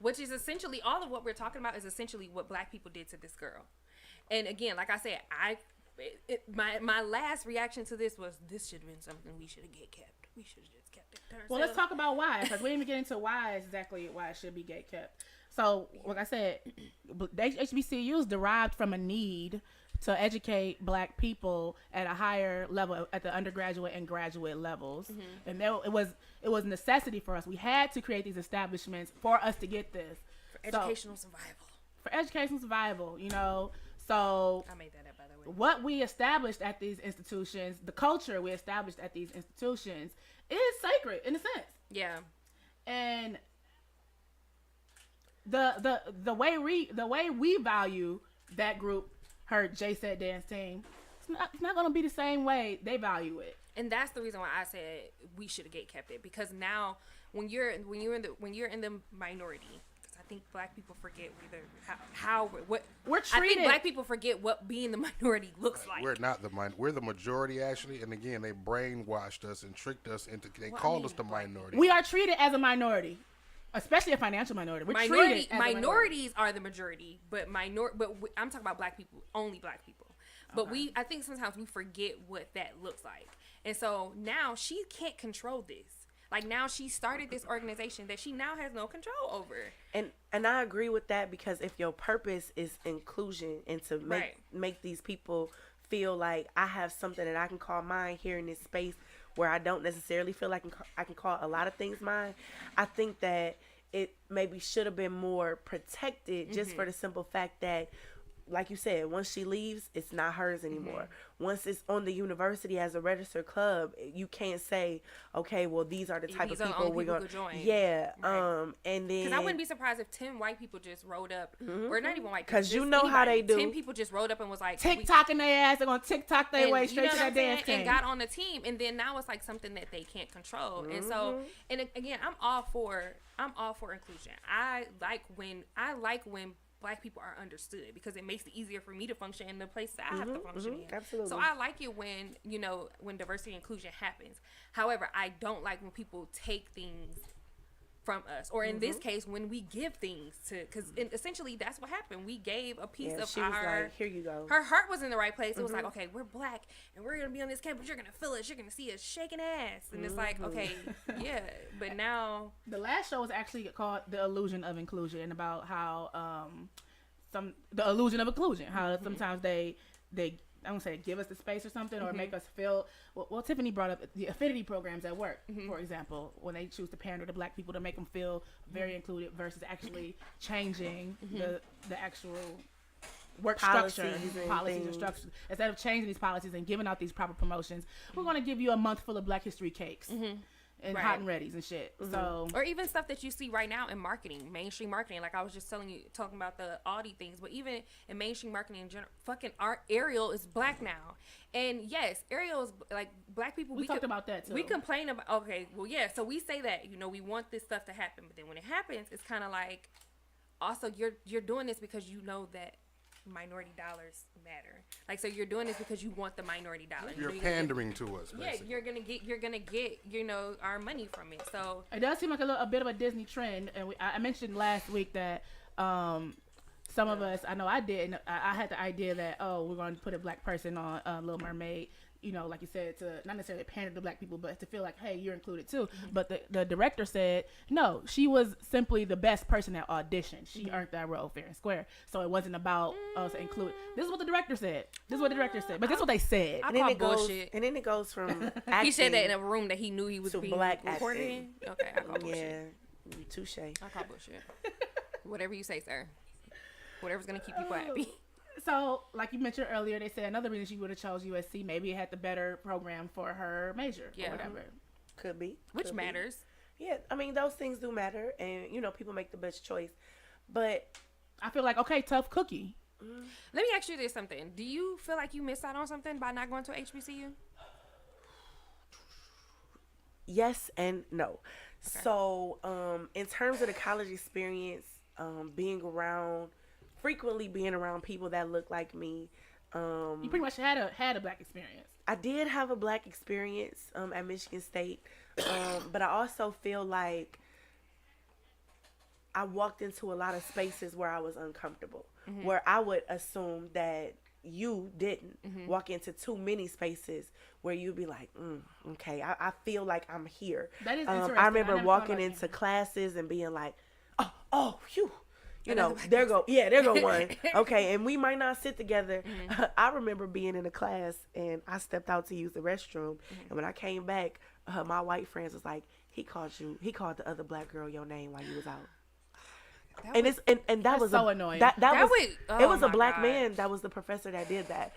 Which is essentially all of what we're talking about is essentially what black people did to this girl. And again, like I said, my last reaction to this was this should have been something we should have kept. We should have just kept it. Well, let's talk about why, because we didn't even get into why it should be gate kept. So, like I said, HBCUs derived from a need to educate black people at a higher level, at the undergraduate and graduate levels. And it was necessity for us. We had to create these establishments for us to get this. For educational survival. So I made that up, by the way. What we established at these institutions, the culture we established at these institutions is sacred in a sense. Yeah. And the way we value that group, her Jay Said Dance team, it's not going to be the same way they value it. And that's the reason why I said we should have gatekept it, because now when you're in the minority, because I think black people forget what we're treated. I think black people forget what being the minority looks like. We're not we're the majority actually, and again they brainwashed us and tricked us into called us the minority. We are treated as a minority. Especially a financial minority. Minorities are the majority, but I'm talking about black people, only black people. But I think sometimes we forget what that looks like. And so now she can't control this. Like now she started this organization that she now has no control over. And I agree with that, because if your purpose is inclusion and to make these people feel like I have something that I can call mine here in this space, where I don't necessarily feel like I can call a lot of things mine, I think that it maybe should have been more protected, just for the simple fact that, like you said, once she leaves, it's not hers anymore. Once it's on the university as a registered club, you can't say, okay, well, these are the type of people we're going to join. Yeah. Right. And then, because I wouldn't be surprised if 10 white people just rode up, or not even white people, because you know how they do. 10 people just rode up and was like, TikToking their ass, they're going to TikTok their way straight to that dance team. And got on the team, and then now it's like something that they can't control. And so, and again, I'm all for inclusion. I like when Black people are understood, because it makes it easier for me to function in the place that I have to function in. Absolutely. So I like it when diversity and inclusion happens. However, I don't like when people take things from us, or in this case, when we give things to, because essentially that's what happened. We gave a piece of she was our. like, here you go. Her heart was in the right place. It was like, okay, we're black and we're gonna be on this campus. You're gonna feel us. You're gonna see us shaking ass, and it's like, okay, yeah. But now the last show was actually called "The Illusion of Inclusion," and about how the illusion of inclusion. How sometimes they I don't say give us the space or something, or make us feel. Well, Tiffany brought up the affinity programs at work, for example, when they choose to pander to black people to make them feel very included, versus actually changing the actual work structure, policies and structures. Instead of changing these policies and giving out these proper promotions, we're going to give you a month full of Black History cakes. And hot and readies and shit. So, or even stuff that you see right now in marketing, mainstream marketing. Like I was just talking about the Audi things, but even in mainstream marketing in general, fucking Ariel is black now. And yes, Ariel is like black people. We talked about that too. We complain about, okay, well, yeah. So we say that, we want this stuff to happen, but then when it happens, it's kind of like, also you're doing this because you know that minority dollars matter. Like, so you're doing this because you want the minority dollar. You're pandering to us, basically. Yeah, you're gonna get our money from it. So it does seem like a bit of a Disney trend, and I mentioned last week that some of us, I know I did, and I had the idea that we're going to put a black person on Little Mermaid. Like you said, to not necessarily pander to black people, but to feel like, hey, you're included too. But the director said, no, she was simply the best person at audition. She earned that role fair and square. So it wasn't about us including. This is what the director said. But this is what they said. And then it goes from acting. He said that in a room that he knew he was being black recorded in. Okay, I call bullshit. Yeah, touche. I call bullshit. Whatever you say, sir. Whatever's gonna keep people happy. So, like you mentioned earlier, they said another reason she would have chose USC, maybe it had the better program for her major or whatever. Could be. Which matters. Yeah, I mean, those things do matter, and, people make the best choice. But I feel like, okay, tough cookie. Let me ask you this something. Do you feel like you missed out on something by not going to HBCU? Yes and no. Okay. So, in terms of the college experience, frequently being around people that look like me. You pretty much had a black experience. I did have a black experience at Michigan State, but I also feel like I walked into a lot of spaces where I was uncomfortable, where I would assume that you didn't walk into too many spaces where you'd be like, okay, I feel like I'm here. That is interesting. I remember walking into classes and being like, oh, phew. There go one. Okay, and we might not sit together. I remember being in a class and I stepped out to use the restroom, and when I came back, my white friends was like, he called the other black girl your name while you was out. That was so annoying. It was a black man that was the professor that did that.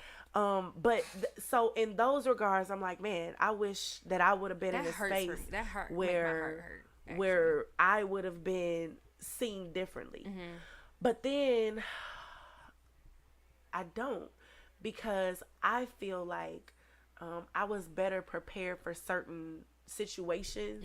So in those regards, I'm like, man, I wish that I would have been in a space where I would have been seen differently. But then I don't, because I feel like I was better prepared for certain situations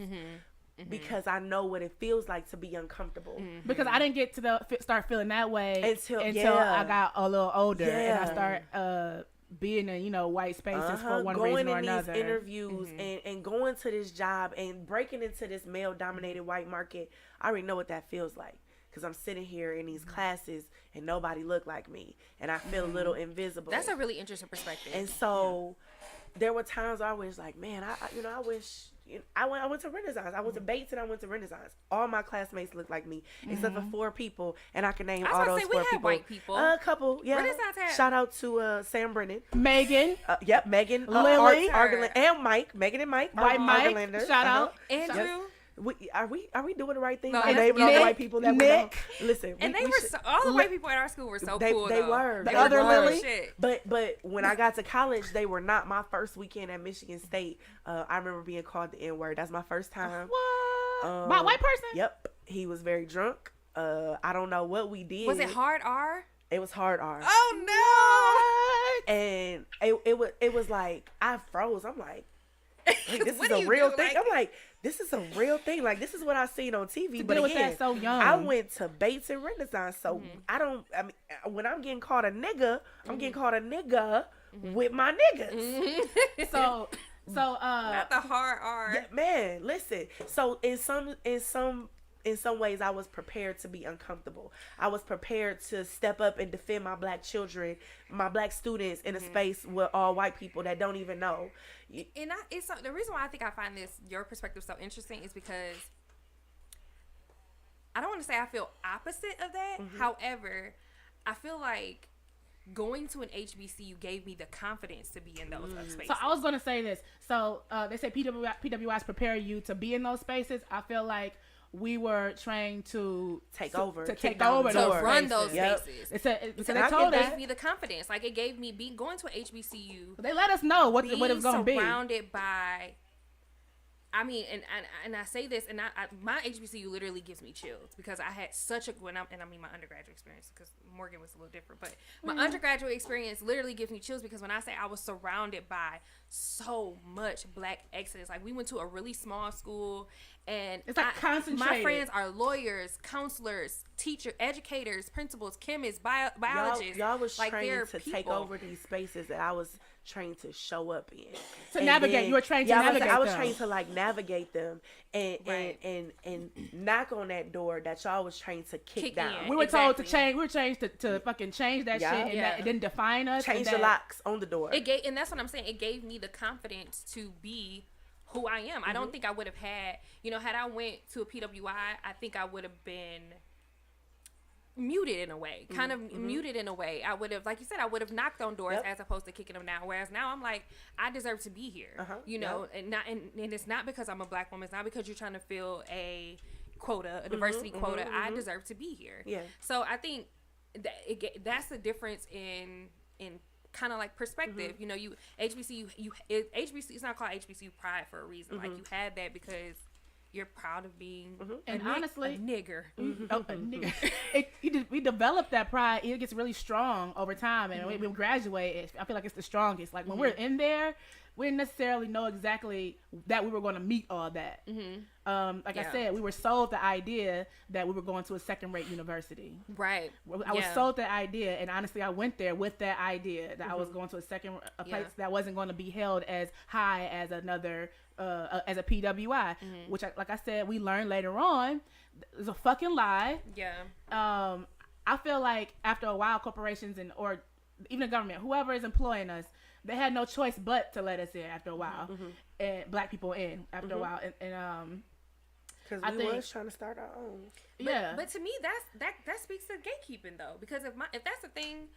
because I know what it feels like to be uncomfortable. Because I didn't get to start feeling that way until I got a little older and I start being in white spaces for one reason or another. These interviews and going to this job and breaking into this male dominated white market. I already know what that feels like, because I'm sitting here in these classes and nobody look like me and I feel a little invisible. That's a really interesting perspective. And so there were times I was like, man, I wish I went to Renaissance. I went to Bates and I went to Renaissance. All my classmates look like me except for 4 people, and I can name all those 4 people. White people. A couple, yeah. Renaissance had... Shout out to Sam Brennan, Megan. Yep, Megan, Lily, and Mike. Megan and Mike. White Mike. Shout out Andrew. Yes. Are we doing the right thing? No, naming all the white people that Nick. Listen, and all the white people at our school were so cool. They were. The other Lily. But when I got to college, they were not. My first weekend at Michigan State, I remember being called the N-word. That's my first time. What? By a white person? Yep. He was very drunk. I don't know what we did. Was it hard R? It was hard R. Oh no! And it was like I froze. I'm like this is a real thing. I'm like, this is a real thing. Like, this is what I seen on TV. But again, so young. I went to Bates and Renaissance, so when I'm getting called a nigga, I'm getting called a nigga with my niggas. So not the hard R. Yeah, man, listen. So in in some ways, I was prepared to be uncomfortable. I was prepared to step up and defend my black children, my black students in a space with all white people that don't even know. And it's the reason why I think I find your perspective so interesting is because I don't want to say I feel opposite of that. However, I feel like going to an HBCU gave me the confidence to be in those spaces. So I was going to say this. So they say PWIs prepare you to be in those spaces. I feel like we were trained to take over to those run those Yep. spaces. Because they gave me the confidence. Like it gave me going to a HBCU. They let us know what it was going to be. Surrounded by. I mean, and I say this, and my HBCU literally gives me chills because I had such a my undergraduate experience, because Morgan was a little different, but my undergraduate experience literally gives me chills because when I say I was surrounded by so much black excellence, like we went to a really small school, and it's like concentrated. My friends are lawyers, counselors, teachers, educators, principals, chemists, biologists. Y'all was like, trained to take over these spaces that I was trained to show up in. To navigate. You were trained to navigate I was them. trained to like navigate them and knock on that door that y'all was trained to kick down. in. We were told to change. We were changed to fucking change that Yeah. shit, and that it didn't define us. Change the locks on the door. And that's what I'm saying. It gave me the confidence to be who I am. I don't think I would have had, had I went to a PWI, I think I would have been muted in a way, muted in a way. I would have, like you said, I would have knocked on doors as opposed to kicking them down. Whereas now I'm like, I deserve to be here, and it's not because I'm a black woman. It's not because you're trying to fill a quota, a diversity quota. I deserve to be here. Yeah. So I think that's the difference in kind of like perspective. You HBCU, HBCU, it's not called HBCU pride for a reason. Like you had that because you're proud of being and honestly a nigger. Oh, a nigger. We developed that pride. It gets really strong over time, and when we graduate, I feel like it's the strongest. Like when we're in there, we didn't necessarily know exactly that we were going to meet all that. I said, we were sold the idea that we were going to a second-rate university. Right. I was sold that idea, and honestly, I went there with that idea that I was going to a place that wasn't going to be held as high as another, as a PWI, which, like I said, we learned later on, is a fucking lie. Yeah. I feel like after a while, corporations or even the government, whoever is employing us, they had no choice but to let us in after a while, and black people in after a while, and because we was trying to start our own. But to me, that speaks to gatekeeping though, because if that's the thing,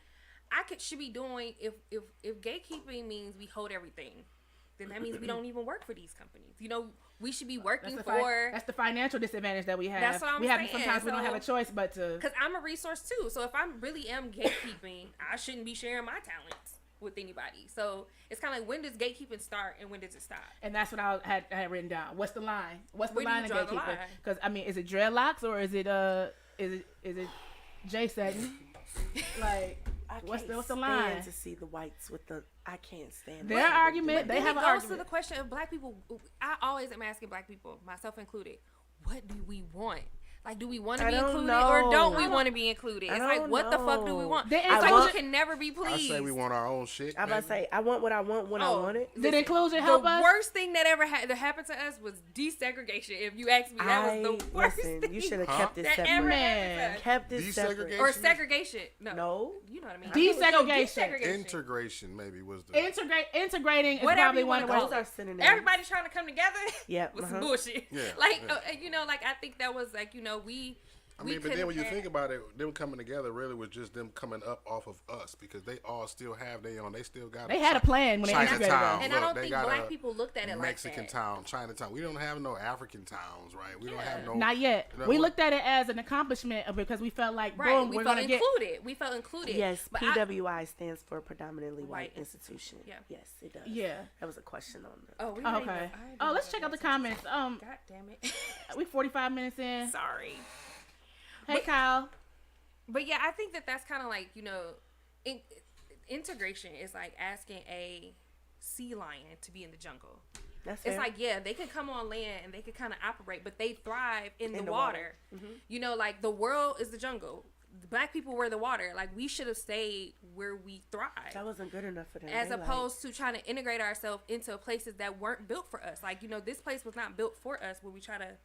should be doing. If gatekeeping means we hold everything, then that means we don't even work for these companies. We should be working that's the financial disadvantage that we have. That's what I'm saying. Sometimes we don't have a choice but to. Because I'm a resource too. So if I really am gatekeeping, I shouldn't be sharing my talents with anybody. So it's kind of like, when does gatekeeping start and when does it stop? And that's what I had written down. What's the line? What's the line of gatekeeping? Because I mean, is it dreadlocks or is it Jay setting? Like, what's the line? To see the whites with the, I can't stand their argument. They have an argument. It goes to the question of black people. I always am asking black people, myself included, what do we want? Like, do we want to be included or don't we want to be included? It's like, what the fuck do we want? It's like, you can never be pleased. I say we want our own shit. I'm about to say, I want what I want when I want it. Did inclusion help us? The worst thing that ever happened to us was desegregation. If you ask me, that was the worst thing. You should have kept it separate. Kept it separate. Or segregation. No. You know what I mean. Desegregation. Integration maybe was the... Integrating is probably one of those. Are synonyms. Everybody trying to come together. Yeah. Was some bullshit. Yeah. Like, like, I think that was like, but then when you think about it, them coming together really was just them coming up off of us, because they all still have their own. They still got. They had a plan when they integrated us. And I don't think black people looked at it like that. Mexican town, Chinatown. We don't have no African towns, right? We don't have no. Not yet. We looked at it as an accomplishment because we felt like, boom, we're gonna get included. We felt included. Yes, PWI stands for predominantly white institution. Yeah. Yes, it does. Yeah. That was a question on the. Oh, okay. Let's check out the comments. God damn it. We 45 minutes in. Sorry. Hey, Kyle. But yeah, I think that's kind of like, integration is like asking a sea lion to be in the jungle. That's fair. It's like, they could come on land and they could kind of operate, but they thrive in the water. Like, the world is the jungle. The black people were the water. Like, we should have stayed where we thrive. That wasn't good enough for them. As opposed to trying to integrate ourselves into places that weren't built for us. Like, this place was not built for us, where we try to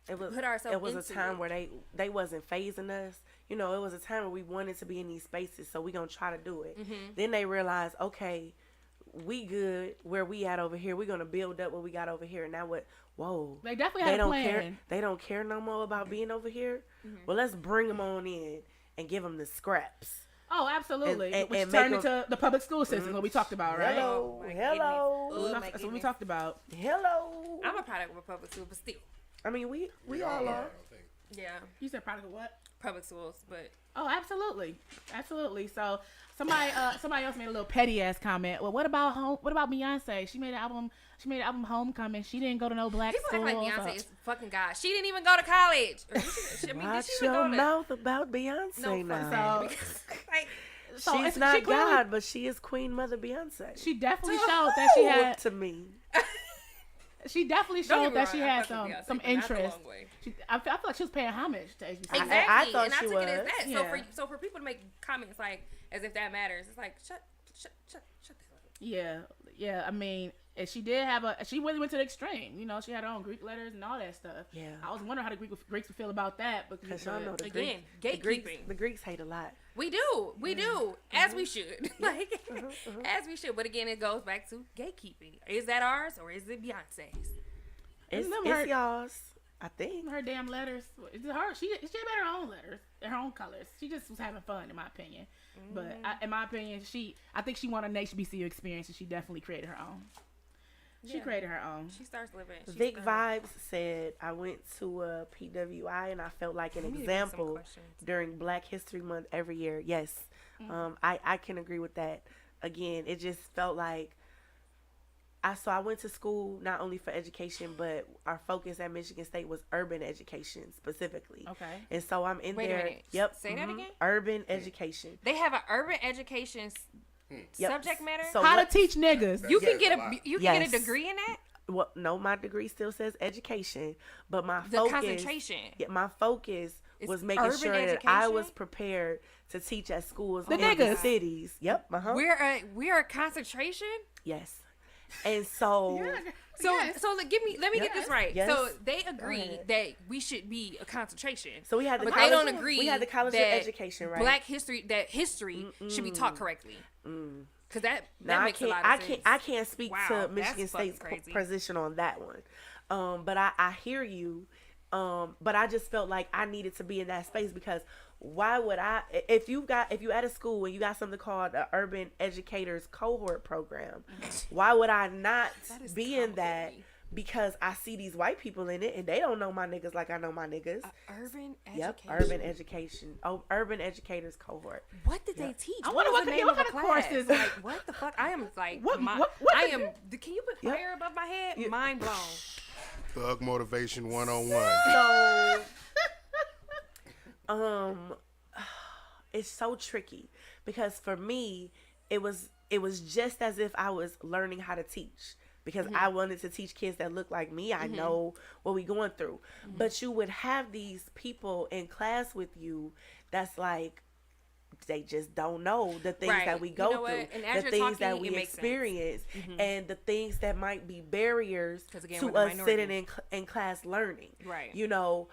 put ourselves. It was into a time it. where they wasn't phasing us. You know, it was a time where we wanted to be in these spaces, so we gonna try to do it. Then they realized, okay, we good where we at over here. We're gonna build up what we got over here. Now what? Whoa, They definitely had a don't plan. care. They don't care no more about being over here. Well, let's bring them on in and give them the scraps. Oh, absolutely. And Which make turned them- into the public school system, what we talked about, right? Hello, my hello, goodness. Oh, my That's what we goodness. talked about. hello. I'm a product of a public school, but still, I mean, we all all are. I think. yeah, You said product of what? public schools, but Oh, absolutely, absolutely. So somebody else made a little petty ass comment. Well, what about Beyonce? She made an album. She made an album Homecoming. She didn't go to no black people school. act like Beyonce is fucking God. She didn't even go to college. Or did she, I mean, Watch did she even your go to? mouth about Beyonce No, now. fuck that. Like, So She's it's- not she clearly- God, but she is Queen Mother Beyonce. She definitely showed that she had. to me. She definitely don't showed get me that wrong, she I had fuck with Beyonce, some but not the interest. long way. I feel like she was paying homage to HBCU. Exactly. I thought and I she took it as was. that. Yeah. So for people to make comments like as if that matters, it's like shut the hell up. Yeah. I mean, and she did have she really went to the extreme. You know, she had her own Greek letters and all that stuff. Yeah. I was wondering how the Greeks would feel about that. Because y'all know the Again, Greeks, gatekeeping. the Greeks hate a lot. We do, as we should, like as we should. But again, it goes back to gatekeeping. Is that ours or is it Beyonce's? It's them her- y'all's, I think. her damn letters. It's her. She made her own letters, her own colors. She just was having fun, in my opinion. But in my opinion, I think she wanted an HBCU experience, and she definitely created her own. She Yeah. created her own. She starts living. she Vic starts- Vibes said, I went to a PWI and I felt like an Let me get some example questions. during Black History Month every year. Yes, I can agree with that. Again, it just felt like I went to school not only for education, but our focus at Michigan State was urban education specifically. Okay. And so I'm in Wait a there. minute. Yep. Say that again? Urban education. They have an urban education Yep. subject matter. So How what- to teach niggas. you Yes, can get a a lot. you can get Yes. a degree in that. Well, no, my degree still says education, but my The focus, concentration. Yeah, my focus It's was making urban sure that I was education? prepared to teach at schools The in the niggas. cities. Yep. We're a concentration. Yes. And so So Yes. so let me get this right. Yes. So they agree ahead. that we should be a concentration. so we had the But college, they don't agree. We had the college of that education, right? Black history should be taught correctly. Because that Now, makes a lot of sense. I can't speak Wow, to that's Michigan fucking State's crazy. position on that one. But I hear you. But I just felt like I needed to be in that space because why would if you at a school and you got something called the Urban Educators Cohort Program, why would I not That is be in that? complicated. Because I see these white people in it and they don't know my niggas like I know my niggas. Urban Yep, education. urban education. Oh, Urban Educators Cohort. What did they teach? I What wonder is what the kind- name what of the kind of class? courses- Like what the fuck? I am like What- my, what I did- am. Can you put Yep. fire above my head? Mind blown. Thug Motivation 101. So, it's so tricky because for me, it was just as if I was learning how to teach because I wanted to teach kids that look like me. I know what we going through, but you would have these people in class with you that's like they just don't know the things Right. that we You go know what? through, And as the you're things that talking, we it makes sense. experience, and the things that might be barriers 'Cause again, to we're the us minority. sitting in class learning. Right. You know,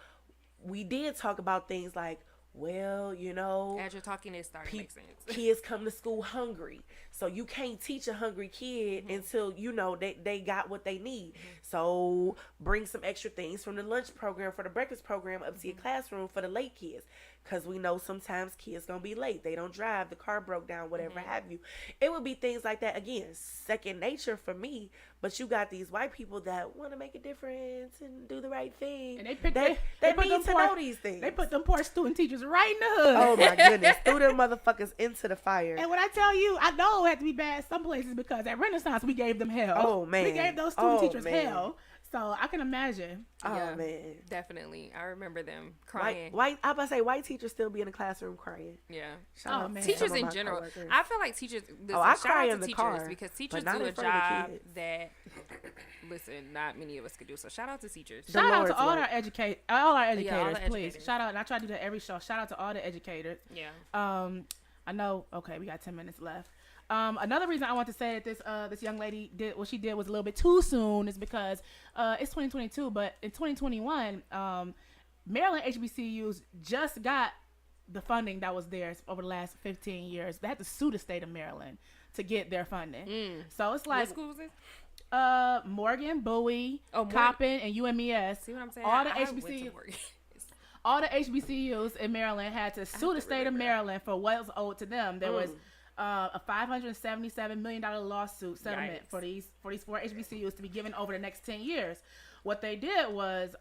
we did talk about things like, well, you know, As you're talking, it's starting to make sense. kids come to school hungry, so you can't teach a hungry kid until you know they got what they need. So bring some extra things from the lunch program for the breakfast program up to your classroom for the late kids, because we know sometimes kids gonna be late, they don't drive, the car broke down, whatever have you. It would be things like that. Again, second nature for me, but you got these white people that want to make a difference and do the right thing, And they pick- they they put need them to poor- know these things. They put them poor student teachers right in the hood. Oh my goodness, threw them motherfuckers into the fire. And when I tell you, I know it had to be bad some places because at Renaissance we gave them hell. Oh, man. We gave those student Oh, teachers man. hell. So I can imagine. Oh Yeah. man, Definitely, I remember them crying. I about to say white teachers still be in the classroom crying. Yeah. Shout Oh, out to man. some Teachers of in my general, coworkers. I feel like teachers. Listen, I shout cry out in to the teachers car, because but teachers not do a in front of the job kids. that, listen, not many of us could do. So shout out to teachers. The Shout out Lord's to all work. our all our educators, the please. educators. Shout out, and I try to do that every show. Shout out to all the educators. Yeah. I know. Okay, we got 10 minutes left. Another reason I want to say that this young lady did what she did was a little bit too soon is because it's 2022, but in 2021, Maryland HBCUs just got the funding that was theirs over the last 15 years. They had to sue the state of Maryland to get their funding. So it's like, what school is this? Morgan, Bowie, Coppin, and UMES. See what I'm saying? All the I went to HBCUs. Morgan. All the HBCUs in Maryland had to sue the state of Maryland for what was owed to them. There was a $577 million lawsuit settlement for these 4 HBCUs to be given over the next 10 years. What they did was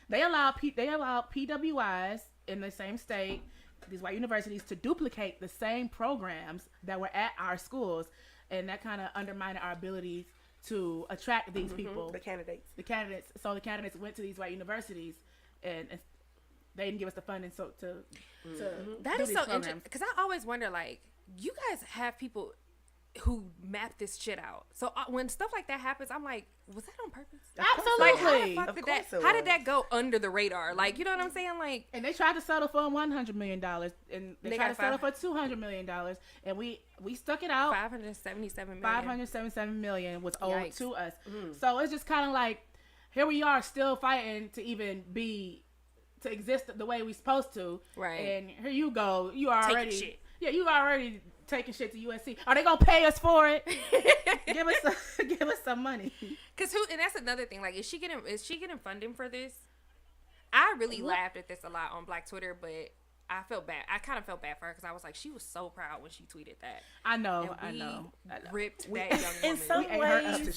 they allowed PWIs in the same state, these white universities, to duplicate the same programs that were at our schools, and that kind of undermined our ability to attract these people, the candidates. So the candidates went to these white universities, and they didn't give us the funding to That do is these so programs. interesting because I always wonder, like, you guys have people who map this shit out. So when stuff like that happens, I'm like, was that on purpose? Absolutely. Like, how did that go under the radar? Like, you know what I'm saying? Like, and they tried to settle for $100 million, and they tried to settle for $200 million, and we stuck it out. $577 million was owed to us. So it's just kind of like, here we are still fighting to even to exist the way we supposed to. Right. And here you go. You are already shit. Yeah, you already taking shit to USC. Are they gonna pay us for it? give us some money. And that's another thing. Like, is she getting funding for this? I really laughed at this a lot on Black Twitter, but I felt bad. I kind of felt bad for her because I was like, she was so proud when she tweeted that. I know. Ripped that young woman. In some ways, to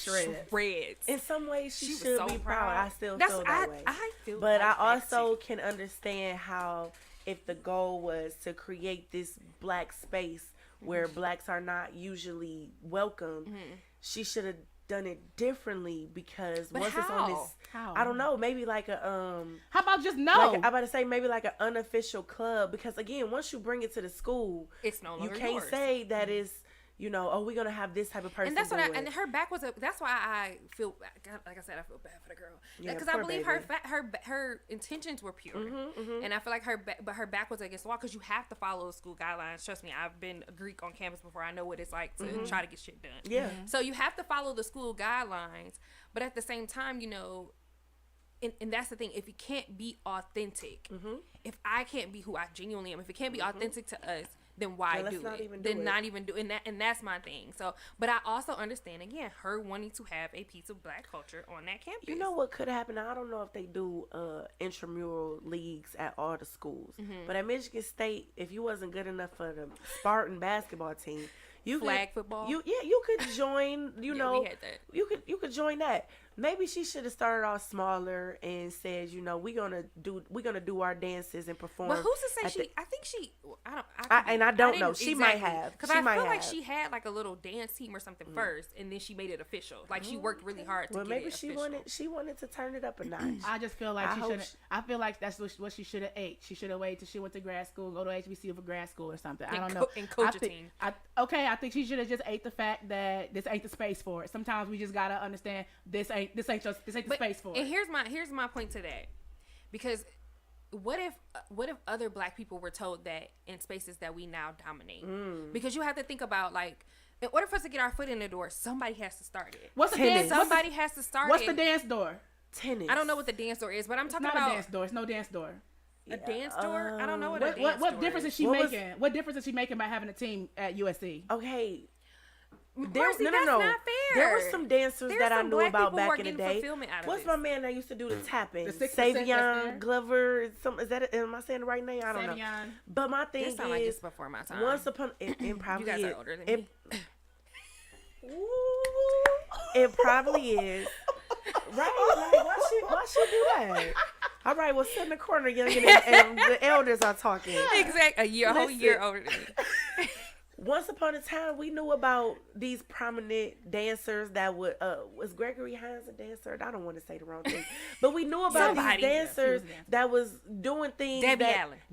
shreds. In some ways, she was should so be proud. I still feel that way. I feel but like I also can understand how, if the goal was to create this black space where blacks are not usually welcome, she should have done it differently, because once it's on this, I don't know, maybe like a how about just no? Like, I'm about to say maybe like an unofficial club, because again, once you bring it to the school, it's no longer you can't yours. say that is, you know, oh, we're gonna have this type of person. And that's what. And it. her back was. That's why I feel. Like I said, I feel bad for the girl, because I believe baby. her intentions were pure, and I feel like her back was against the wall, because you have to follow the school guidelines. Trust me, I've been a Greek on campus before. I know what it's like to try to get shit done. Yeah. So you have to follow the school guidelines, but at the same time, you know. And that's the thing. If you can't be authentic, if I can't be who I genuinely am, if it can't be authentic to us, then why do it? Not even do it. And that's my thing. So, but I also understand, again, her wanting to have a piece of black culture on that campus. You know what could happen? I don't know if they do intramural leagues at all the schools, but at Michigan State, if you wasn't good enough for the Spartan basketball team, football. You could join. You know, we had that. You could join that. Maybe she should have started off smaller and said, you know, we're gonna do our dances and perform. But who's to say I think she. I don't know. She might have. Because I feel like she had like a little dance team or something first, and then she made it official. Like she worked really hard to get it official. She wanted to turn it up a notch. I just feel like she should. I feel like that's what she should have ate. She should have waited till she went to grad school, go to HBCU for grad school or something. I don't know. And coach a team. I think she should have just ate the fact that this ain't the space for it. Sometimes we just gotta understand this ain't the space for it. And here's my point to that, because what if other black people were told that in spaces that we now dominate? Because you have to think about, like, in order for us to get our foot in the door, somebody has to start it. What's the dance? Somebody has to start it. What's the dance door? Tennis. I don't know what the dance door is, but I'm talking it's not about a dance door. It's no dance door. A dance door? I don't know what a dance door is. What difference is she making? What difference is she making by having a team at USC? Okay. Marcy, that's not fair. There were some dancers that I knew about back in the day. What's my man that used to do the tapping? Savion Glover. Am I saying the right name? I don't know. But my thing is, like it's before my time. Once upon it probably you guys are older than me. It probably is. Right? Like, why she do that? All right, well, sit in the corner, young, and the elders are talking. Exactly, a whole year older than me. Once upon a time, we knew about these prominent dancers that would, was Gregory Hines a dancer? I don't want to say the wrong thing. But we knew about these dancers that was doing things.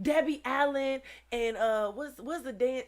Debbie Allen. And what's the dance?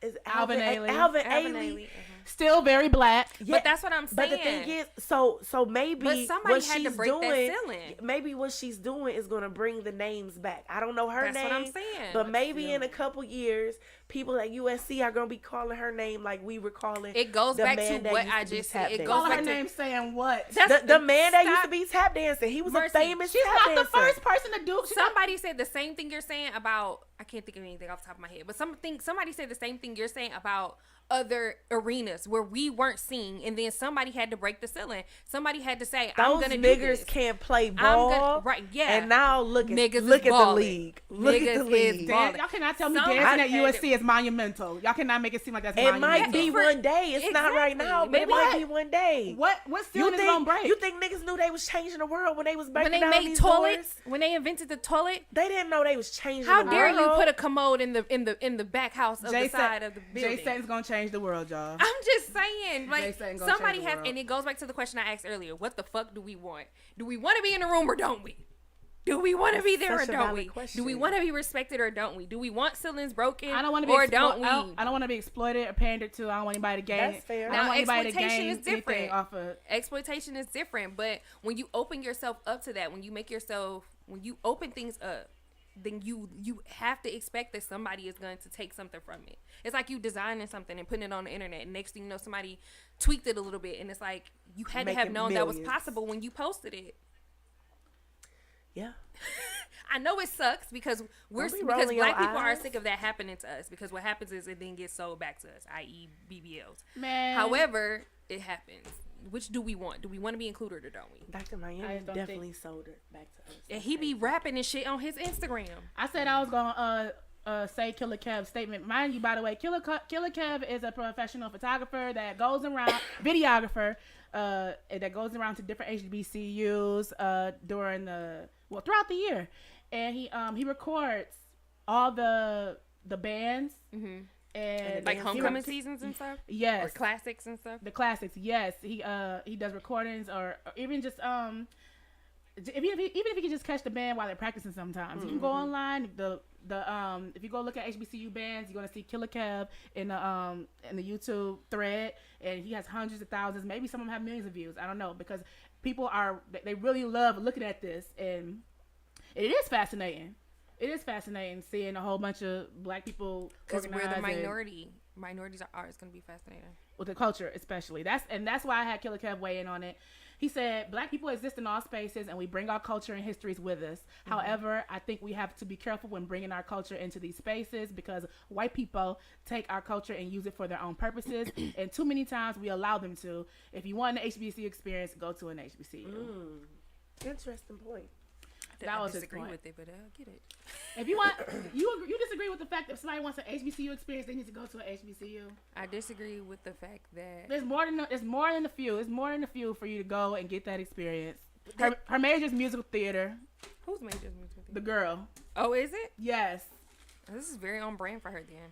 Is Alvin Ailey. Still very black. Yeah, but that's what I'm saying. But the thing is, so maybe but somebody had to break that ceiling. Maybe what she's doing is going to bring the names back. I don't know her name. That's what I'm saying. But maybe in a couple years, people at USC are gonna be calling her name like we were calling. It goes the back man to that what used I to be just tap said. It dancing. goes Call back her to name saying what? The man that used Stop. to be tap dancing. He was Mercy. a famous She's tap not dancer. the first person to do. Somebody said the same thing you're saying about, I can't think of anything off the top of my head, but somebody said the same thing you're saying about other arenas where we weren't seeing, and then somebody had to break the ceiling. Somebody had to say, I'm Those gonna do niggers this. can't play ball. Right, yeah. And now look at Niggas look is at the balling. league. Look Niggas at the is league. balling. Y'all cannot tell me Somebody dancing at had USC is monumental. Y'all cannot make it seem like that's It monumental. might be For- one day. It's not right now, but it Maybe might what? be one day. What ceiling is gonna break? You think niggas knew they was changing the world when they was breaking When they down made these toilets, doors? when they invented the toilet, They didn't know they was changing how the dare world. you put a commode in the back house of the side of the building? Jay Satan's gonna change the world, y'all. I'm just saying, like, Jay Satan gonna somebody change the has, world. and it goes back to the question I asked earlier: what the fuck do we want? Do we want to be in a room or don't we? Do we want to be there or such a don't valid we? question. Do we want to be respected or don't we? Do we want ceilings broken I don't want to be or don't we? I don't want to be exploited or pandered to. I don't want anybody to gain. That's fair. I don't Now, want anybody to exploitation gain is different. anything off of. Exploitation is different, but when you open yourself up to that, when you open things up, then you have to expect that somebody is going to take something from it. It's like you designing something and putting it on the internet, and next thing you know, somebody tweaked it a little bit, and it's like you had to have Making known that was millions. possible when you posted it. Yeah. I know it sucks because Don't be because rolling your black people are eyes. sick of that happening to us, because what happens is it then gets sold back to us, i.e. BBLs. Man. However, it happens. Which do we want? Do we want to be included or don't we? Dr. I Miami just don't definitely sold it back to us. And he be rapping and shit on his Instagram. I said I was gonna say Killer Kev's statement. Mind you, by the way, Killer Kev is a professional photographer that goes around, videographer, that goes around to different HBCUs throughout the year, and he records all the bands and Like he homecoming seasons and stuff? Or Yes, classics and stuff? the classics. Yes, he does recordings or even just even if you can just catch the band while they're practicing. Sometimes you can go online. If you go look at HBCU bands, you're gonna see Killer Kev in the YouTube thread, and he has hundreds of thousands. Maybe some of them have millions of views. I don't know, because people they really love looking at this, and it is fascinating. It is fascinating seeing a whole bunch of black people Because we're the organizing minority. Minorities are always going to be fascinating. with the culture, especially. That's why I had Killer Kev weigh in on it. He said, "Black people exist in all spaces, and we bring our culture and histories with us. However, I think we have to be careful when bringing our culture into these spaces, because white people take our culture and use it for their own purposes, and too many times we allow them to. If you want an HBCU experience, go to an HBCU." Interesting point. That I was his disagree point. with it, but I get it. If you want, you disagree with the fact that if somebody wants an HBCU experience, they need to go to an HBCU. I disagree with the fact that There's more than a few. It's more than a few for you to go and get that experience. Her major is musical theater. who's major is musical The theater? girl. Oh, is it? Yes. This is very on brand for her then.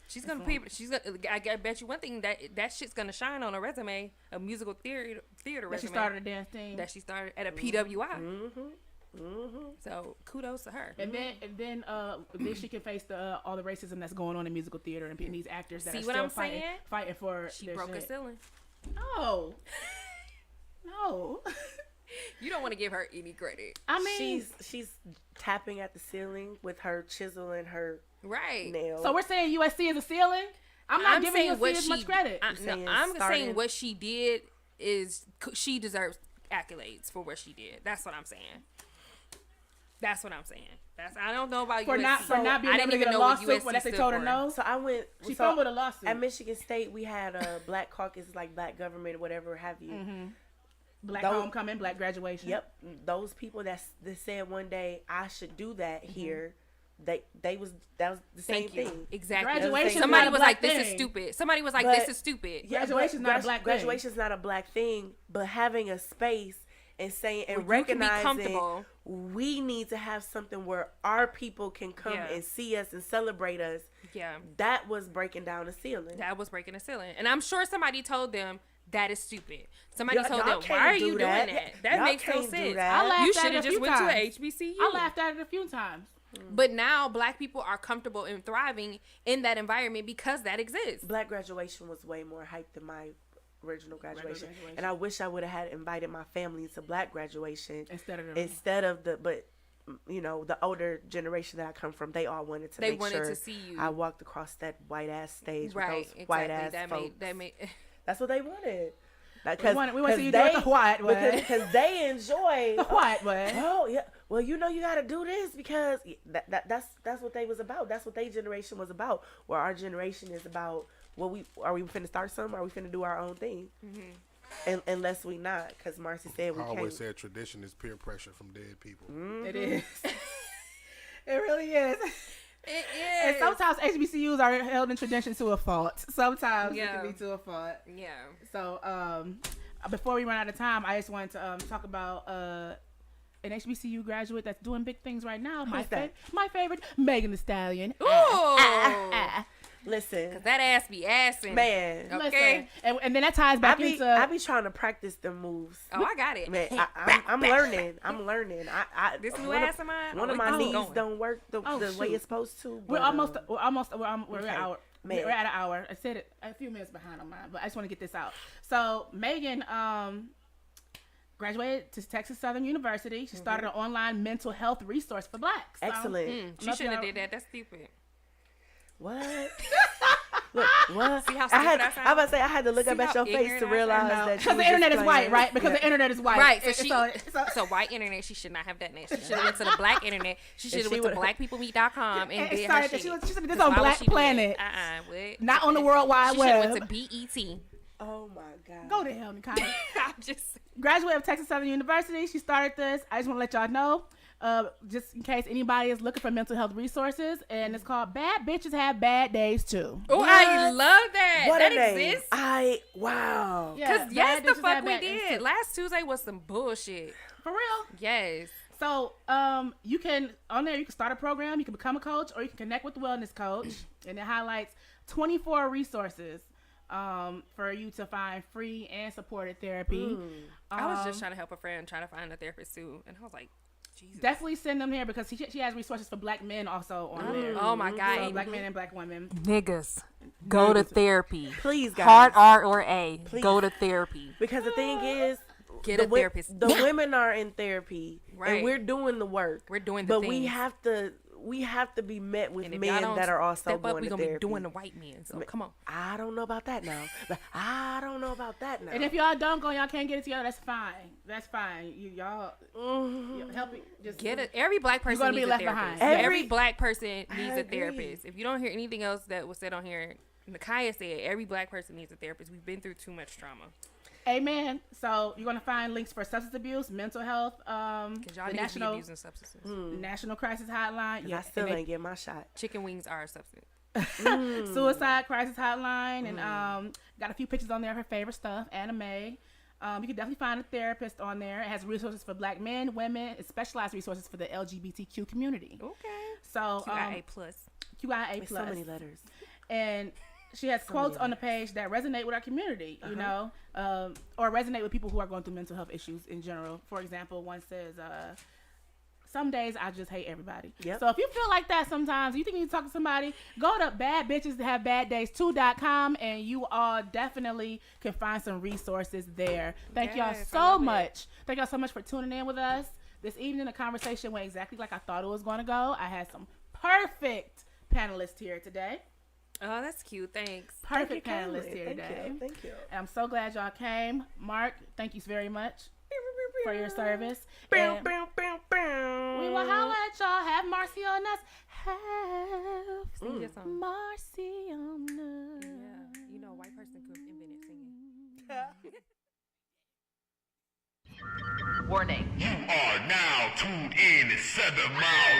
She's gonna be. She's gonna. I bet you one thing that shit's gonna shine on a resume, a musical theater That resume. she started a dance team. That she started at a PWI. So kudos to her. And then she can face all the racism that's going on in musical theater and these actors that See are what still I'm saying? fighting for She their broke a shit. ceiling. No. No. You don't want to give her any credit, I mean, She's tapping at the ceiling with her chisel and her right? nail. so we're saying USC is a ceiling? I'm not giving USC as much credit. I'm saying saying starting- what she did is she deserves accolades for what she did. That's what I'm saying. That's what I'm saying. I don't know about for USC. not being I able didn't to even get a know what lawsuit USC when they stood told her for. no. So I went. She so fumbled a lawsuit. At Michigan State, we had a Black Caucus, like Black government, whatever have you. Black Those- homecoming, black graduation. Yep, those people that said one day I should do that here. That was the same Thank you. thing. Exactly. Graduation Somebody not a was black like, "This is thing. stupid." Somebody was like, But- "This is stupid." Yeah, Graduation's but not a black thing. Graduation's not a black thing, but having a space and saying and Where you can be recognizing comfortable. we need to have something where our people can come Yeah. and see us and celebrate us. Yeah, That was breaking down the ceiling. that was breaking a ceiling, and I'm sure somebody told them that is stupid. Somebody Y'all- told y'all them, can't "Why are do you that. doing that? That Y'all makes no can't do sense. that. I laughed You at should it have a just few went to a times. HBCU." I laughed at it a few times. But now black people are comfortable and thriving in that environment because that exists. Black graduation was way more hype than my original graduation. graduation. And I wish I would have had invited my family to Black graduation Instead of but the older generation that I come from, they all wanted to. They make wanted sure to see you. I walked across that white ass stage Right, with those exactly. white ass folks. That's what they wanted. We want to see you do it the white way. Because they enjoy the white way. Oh yeah. Well, you got to do this because that's what they was about. That's what their generation was about. Where our generation is about. Well, are we finna start something? Or are we finna do our own thing? And unless we not, because Marcy said we I can't. always said tradition is peer pressure from dead people. It is. It really is. It is. And sometimes HBCUs are held in tradition to a fault. Sometimes it can be to a fault. Yeah. So, before we run out of time, I just wanted to talk about an HBCU graduate that's doing big things right now. My favorite, Megan Thee Stallion. Ooh. Listen, Cause that ass be assing, man. Okay, and then that ties back into. I be trying to practice the moves. Oh, I got it. Man, I'm learning. I'm learning. This new ass of mine. One of my knees don't work the way it's supposed to. We're at an hour. I said it a few minutes behind on mine, but I just want to get this out. So Megan graduated to Texas Southern University. She started an online mental health resource for Blacks. So, excellent. She shouldn't have did that. That's stupid. What? Look, what? See how stupid I sound? I'm about to say I had to look up at your face to realize that because the internet is white, right? Because the internet is white, right? So it's a white internet. She should not have done that. She should have went to the black internet. She should have went to blackpeoplemeet.com and did her shit. She should have did this on Black Planet. What? Not on the World Wide Web. She should have went to BET. Oh my God. Go to hell, Nikai. I'm just graduate of Texas Southern University. She started this. I just want to let y'all know. Just in case anybody is looking for mental health resources, and it's called Bad Bitches Have Bad Days Too. Oh, I love that. What that exists? Wow. Yeah, because yes, the fuck we did. Last Tuesday was some bullshit. For real? Yes. So, you can start a program, you can become a coach, or you can connect with the wellness coach, and it highlights 24 resources for you to find free and supported therapy. I was just trying to help a friend try to find a therapist too, and I was like, Jesus. Definitely send them here because she has resources for Black men also on there. Oh my God. So Black men and Black women. Niggas, go to therapy. Please, guys. Hard R or A, Please. go to therapy. Because the thing is, get a therapist. The women are in therapy, right? And we're doing the work. We're doing the but things. we have to be met with and men that are also step up, going to gonna therapy. be doing the white men. So come on. I don't know about that now. And if y'all don't go, y'all can't get it together. That's fine. That's fine. Y'all help me. Just get it. Every Black person needs a therapist. Every Black person needs a therapist. If you don't hear anything else that was said on here, Nakaya said every Black person needs a therapist. We've been through too much trauma. Amen. So you're gonna find links for substance abuse, mental health, because y'all need to be abusing substances. National Crisis Hotline. Yeah, I still ain't get my shot. Chicken wings are a substance. Suicide Crisis Hotline, and got a few pictures on there of her favorite stuff, anime. You can definitely find a therapist on there. It has resources for Black men, women, and specialized resources for the LGBTQ community. Okay. So QIA+. With so many letters. And she has quotes on the page that resonate with our community, you know, or resonate with people who are going through mental health issues in general. For example, one says, some days I just hate everybody. Yep. So if you feel like that sometimes, you think you need to talk to somebody, go to badbitcheshavebaddays2.com and you all definitely can find some resources there. Thank y'all so much. Thank y'all so much for tuning in with us. This evening, the conversation went exactly like I thought it was going to go. I had some perfect panelists here today. Oh, that's cute. Thanks. Perfect panelists here today. Thank you. And I'm so glad y'all came. Mark, thank you very much for your service. We will holla at y'all. Have Marcy on us. Have Marcy on us. Yeah. You know, a white person could invent singing. Warning. You are now tuned in to 7 Mile